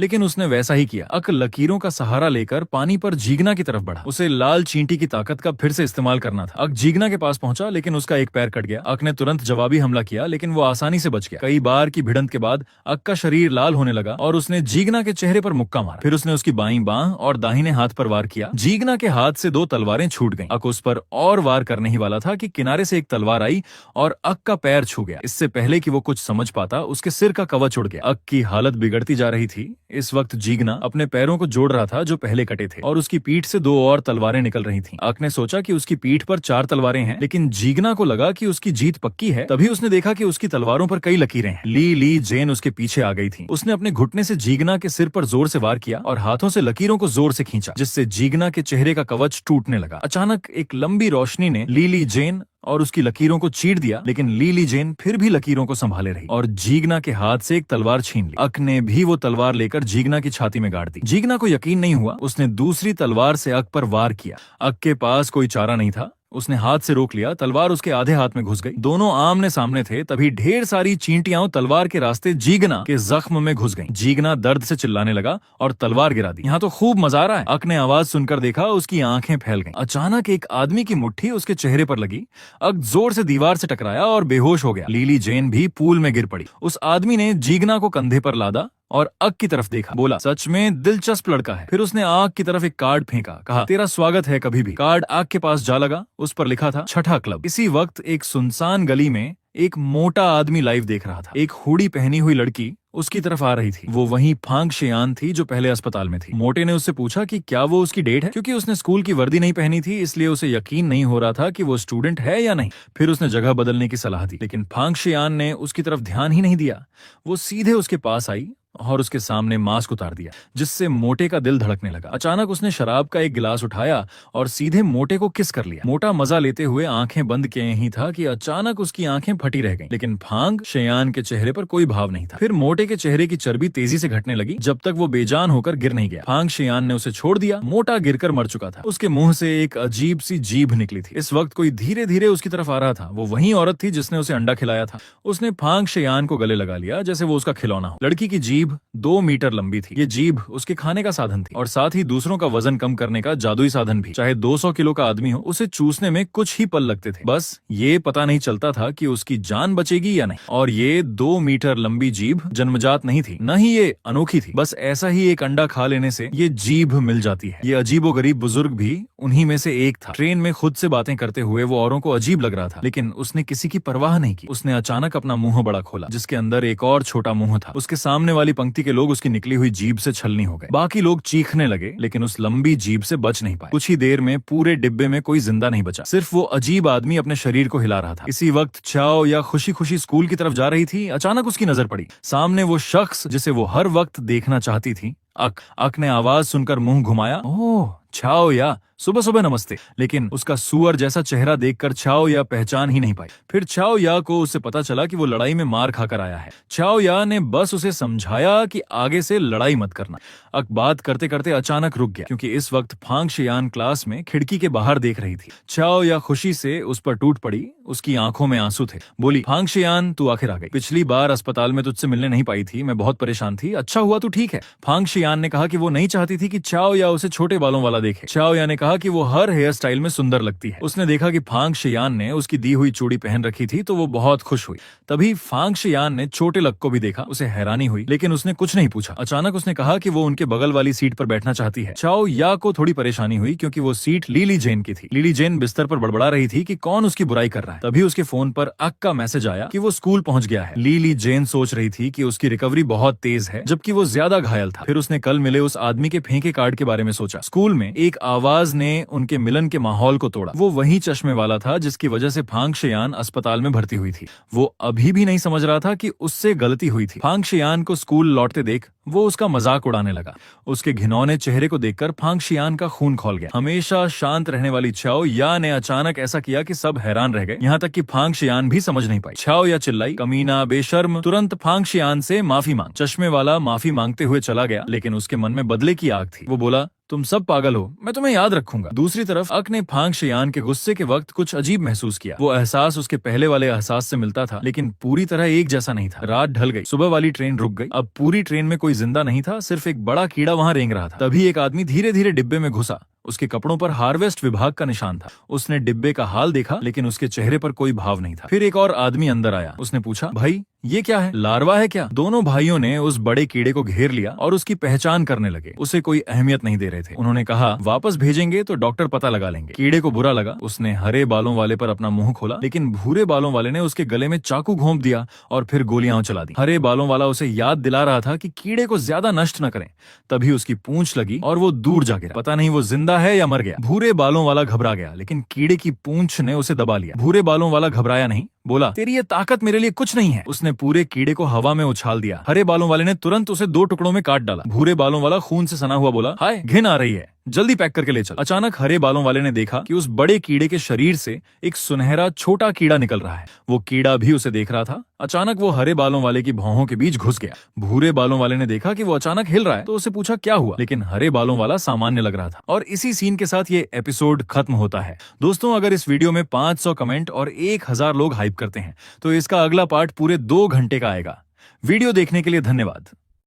लेकिन उसने वैसा ही किया। अक लकीरों का सहारा लेकर पानी पर जीगना की तरफ बढ़ा। उसे लाल चींटी की ताकत का फिर से इस्तेमाल करना करना था। अक जीगना के पास पहुंचा लेकिन उसका एक पैर कट गया। अक ने तुरंत जवाबी हमला किया लेकिन वो आसानी से बच गया। कई बार की भिड़ंत के बाद अक का शरीर लाल होने लगा और उसने जीगना के चेहरे पर मुक्का मारा। फिर उसने उसकी बाईं बांह और दाहिने हाथ पर वार किया। जीगना के हाथ से 2 तलवारें छूट गईं। अक उस पर और वार करने ही वाला था कि किनारे से एक तलवार आई और अक का पैर छू गया। इससे पहले कि वो कुछ समझ पाता उसके सिर का कवच उड़ गया। अक की हालत बिगड़ती जा रही थी। इस वक्त जीगना अपने पैरों को जोड़ रहा था जो पहले कटे थे और उसकी पीठ से 2 और तलवारें निकल रही थीं। अक ने सोचा कि उसकी पीठ पर 4 तलवारें हैं, लेकिन जीगना को लगा कि उसकी जीत पक्की है। तभी उसने देखा कि उसकी तलवारों पर कई लकीरें हैं। ली जेन उसके पीछे आ गई थी। उसने अपने घुटने से जीगना के सिर पर जोर से वार किया और हाथों से लकीरों को जोर से खींचा, जिससे जीगना के चेहरे का कवच टूटने लगा। अचानक एक लंबी रोशनी ने ली जेन और उसकी लकीरों को चीर दिया, लेकिन ली जेन फिर भी लकीरों को संभाले रही और जीगना के हाथ से एक तलवार छीन ली। अक ने भी वो तलवार लेकर जीगना की छाती में गाड़ दी। जीगना को यकीन नहीं हुआ। उसने दूसरी तलवार से अक पर वार किया। अक के पास कोई चारा नहीं था। उसने हाथ से रोक लिया। तलवार उसके आधे हाथ में घुस गई। दोनों आमने सामने थे। तभी ढेर सारी चींटियां तलवार के रास्ते जीगना के जख्म में घुस गईं। जीगना दर्द से चिल्लाने लगा और तलवार गिरा दी। यहाँ तो खूब मजा आ रहा है। अक ने आवाज सुनकर देखा, उसकी आंखें फैल गईं। अचानक एक आदमी की मुट्ठी उसके चेहरे पर लगी। अक जोर से दीवार से टकराया और बेहोश हो गया। लीली जेन भी पूल में गिर पड़ी। उस आदमी ने जीगना को कंधे पर लादा और अक की तरफ देखा। बोला, सच में दिलचस्प लड़का है। फिर उसने आग की तरफ एक कार्ड फेंका। कहा, तेरा स्वागत है कभी भी। कार्ड आग के पास जा लगा। उस पर लिखा था, छठा क्लब। इसी वक्त एक सुनसान गली में एक मोटा आदमी लाइव देख रहा था। एक हुडी पहनी हुई लड़की उसकी तरफ आ रही थी। वो वही फांग शियान थी जो पहले अस्पताल में थी। मोटे ने उससे पूछा कि क्या वो उसकी डेट है। क्योंकि उसने स्कूल की वर्दी नहीं पहनी थी, इसलिए उसे यकीन नहीं हो रहा था कि वो स्टूडेंट है या नहीं। फिर उसने जगह बदलने की सलाह दी, लेकिन फांग शियान ने उसकी तरफ ध्यान ही नहीं दिया। वो सीधे उसके पास आई और उसके सामने मास्क उतार दिया, जिससे मोटे का दिल धड़कने लगा। अचानक उसने शराब का एक गिलास उठाया और सीधे मोटे को किस कर लिया। मोटा मजा लेते हुए आंखें बंद किए ही था कि अचानक उसकी आंखें फटी रह गईं, लेकिन फांग शियान के चेहरे पर कोई भाव नहीं था। फिर मोटे के चेहरे की चर्बी तेजी से घटने लगी जब तक वो बेजान होकर गिर नहीं गया। फांग शियान ने उसे छोड़ दिया। मोटा गिरकर मर चुका था। उसके मुंह से एक अजीब सी जीभ निकली थी। इस वक्त कोई धीरे धीरे उसकी तरफ आ रहा था। वो वही औरत थी जिसने उसे अंडा खिलाया था। उसने फांग शियान को गले लगा लिया जैसे वो उसका खिलौना हो। लड़की की जीभ 2 मीटर लंबी थी। ये जीभ उसके खाने का साधन थी और साथ ही दूसरों का वजन कम करने का जादुई साधन भी। चाहे 200 किलो का आदमी हो, उसे चूसने में कुछ ही पल लगते थे। बस ये पता नहीं चलता था कि उसकी जान बचेगी या नहीं। और ये 2 मीटर लंबी जीभ जन्मजात नहीं थी, न ही ये अनोखी थी। बस ऐसा ही एक अंडा खा लेने से ये जीभ मिल जाती है। ये अजीबोगरीब बुजुर्ग भी उन्हीं में से एक था। ट्रेन में खुद से बातें करते हुए वो औरों को अजीब लग रहा था, लेकिन उसने किसी की परवाह नहीं की। उसने अचानक अपना मुंह बड़ा खोला, जिसके अंदर एक और छोटा मुंह था। उसके सामने वाली पंक्ति के लोग उसकी निकली हुई जीभ से छलनी हो गए। बाकी लोग चीखने लगे, लेकिन उस लंबी जीभ से बच नहीं पाए। कुछ ही देर में पूरे डिब्बे में कोई जिंदा नहीं बचा। सिर्फ वो अजीब आदमी अपने शरीर को हिला रहा था। इसी वक्त चाओ या खुशी खुशी स्कूल की तरफ जा रही थी। अचानक उसकी नजर पड़ी। सामने वो शख्स जिसे वो हर वक्त देखना चाहती थी, अक ने आवाज सुनकर मुंह घुमाया। ओह छाओ या, सुबह सुबह नमस्ते। लेकिन उसका सुअर जैसा चेहरा देखकर छाओ या पहचान ही नहीं पाई। फिर छाओ या को उससे पता चला कि वो लड़ाई में मार खाकर आया है। छाओ या ने बस उसे समझाया कि आगे से लड़ाई मत करना। अक बात करते करते अचानक रुक गया, क्योंकि इस वक्त फांग शियान क्लास में खिड़की के बाहर देख रही थी। छाओ या खुशी से उस पर टूट पड़ी। उसकी आंखों में आंसू थे। बोली, फांग शियान तू आखिर आ गई। पिछली बार अस्पताल में तुझसे मिलने नहीं पाई थी, मैं बहुत परेशान थी। अच्छा हुआ तू ठीक है। फांग शियान ने कहा कि वो नहीं चाहती थी कि छाओ या उसे छोटे बालों वाला देखे। छाओ या ने कहा कि वो हर हेयर स्टाइल में सुंदर लगती है। उसने देखा कि फांग शियान ने उसकी दी हुई चूड़ी पहन रखी थी, तो वो बहुत खुश हुई। तभी फांग शियान ने छोटे लक को भी देखा। उसे हैरानी हुई, लेकिन उसने कुछ नहीं पूछा। अचानक उसने कहा कि वो उनके बगल वाली सीट पर बैठना चाहती है। चाओ या को थोड़ी परेशानी हुई, क्योंकि वो सीट लीली जेन की थी। लीली जेन बिस्तर पर बड़बड़ा रही थी कि कौन उसकी बुराई कर रहा है। तभी उसके फोन पर अक का मैसेज आया कि वो स्कूल पहुंच गया है। लीली जेन सोच रही थी कि उसकी रिकवरी बहुत तेज है, जबकि वो ज्यादा घायल था। फिर उसने कल मिले उस आदमी के फेंके कार्ड के बारे में सोचा। स्कूल में एक आवाज ने उनके मिलन के माहौल को तोड़ा। वो वही चश्मे वाला था जिसकी वजह से फांग शियान अस्पताल में भर्ती हुई थी। वो अभी भी नहीं समझ रहा था कि उससे गलती हुई थी। फांग शियान को स्कूल लौटते देख वो उसका मजाक उड़ाने लगा। उसके घिनौने चेहरे को देखकर फांग शियान का खून खौल गया। हमेशा शांत रहने वाली छाओ या ने अचानक ऐसा किया कि सब हैरान रह गए, यहाँ तक कि फांग शियान भी समझ नहीं पाई। छाओ या चिल्लाई, कमीना, बेशर्म। तुरंत फांग शियान से माफी मांग। चश्मे वाला माफी मांगते हुए चला गया, लेकिन उसके मन में बदले की आग थी। वो बोला, तुम सब पागल हो, मैं तुम्हें याद रखूंगा। दूसरी तरफ अक ने फांग शियान के गुस्से के वक्त कुछ अजीब महसूस किया। वो एहसास उसके पहले वाले एहसास से मिलता था, लेकिन पूरी तरह एक जैसा नहीं था। रात ढल गई, सुबह वाली ट्रेन रुक गई। अब पूरी ट्रेन में कोई जिंदा नहीं था, सिर्फ एक बड़ा कीड़ा वहां रेंग रहा था। तभी एक आदमी धीरे धीरे डिब्बे में घुसा। उसके कपड़ों पर हार्वेस्ट विभाग का निशान था। उसने डिब्बे का हाल देखा, लेकिन उसके चेहरे पर कोई भाव नहीं था। फिर एक और आदमी अंदर आया। उसने पूछा, भाई ये क्या है? लार्वा है क्या? दोनों भाइयों ने उस बड़े कीड़े को घेर लिया और उसकी पहचान करने लगे। उसे कोई अहमियत नहीं दे रहे थे। उन्होंने कहा, वापस भेजेंगे तो डॉक्टर पता लगा लेंगे। कीड़े को बुरा लगा। उसने हरे बालों वाले पर अपना मुंह खोला, लेकिन भूरे बालों वाले ने उसके गले में चाकू घोंप दिया और फिर गोलियां चला दी। हरे बालों वाला उसे याद दिला रहा था कि कीड़े को ज्यादा नष्ट न करें। तभी उसकी पूंछ लगी और वो दूर जा गिरा। पता नहीं वो जिंदा है या मर गया। भूरे बालों वाला घबरा गया, लेकिन कीड़े की पूंछ ने उसे दबा लिया। भूरे बालों वाला घबराया नहीं, बोला, तेरी ये ताकत मेरे लिए कुछ नहीं है। उसने पूरे कीड़े को हवा में उछाल दिया। हरे बालों वाले ने तुरंत उसे 2 टुकड़ों में काट डाला। भूरे बालों वाला खून से सना हुआ बोला, हाय, घिन आ रही है, जल्दी पैक करके ले चल। अचानक हरे बालों वाले ने देखा कि उस बड़े कीड़े के शरीर से एक सुनहरा छोटा कीड़ा निकल रहा है। वो कीड़ा भी उसे देख रहा था। अचानक वो हरे बालों वाले की भौहों के बीच घुस गया। भूरे बालों वाले ने देखा कि वो अचानक हिल रहा है, तो उसे पूछा क्या हुआ, लेकिन हरे बालों वाला सामान्य लग रहा था। और इसी सीन के साथ ये एपिसोड खत्म होता है। दोस्तों, अगर इस वीडियो में 500 कमेंट और 1000 लोग हाइप करते हैं तो इसका अगला पार्ट पूरे 2 घंटे का आएगा। वीडियो देखने के लिए धन्यवाद।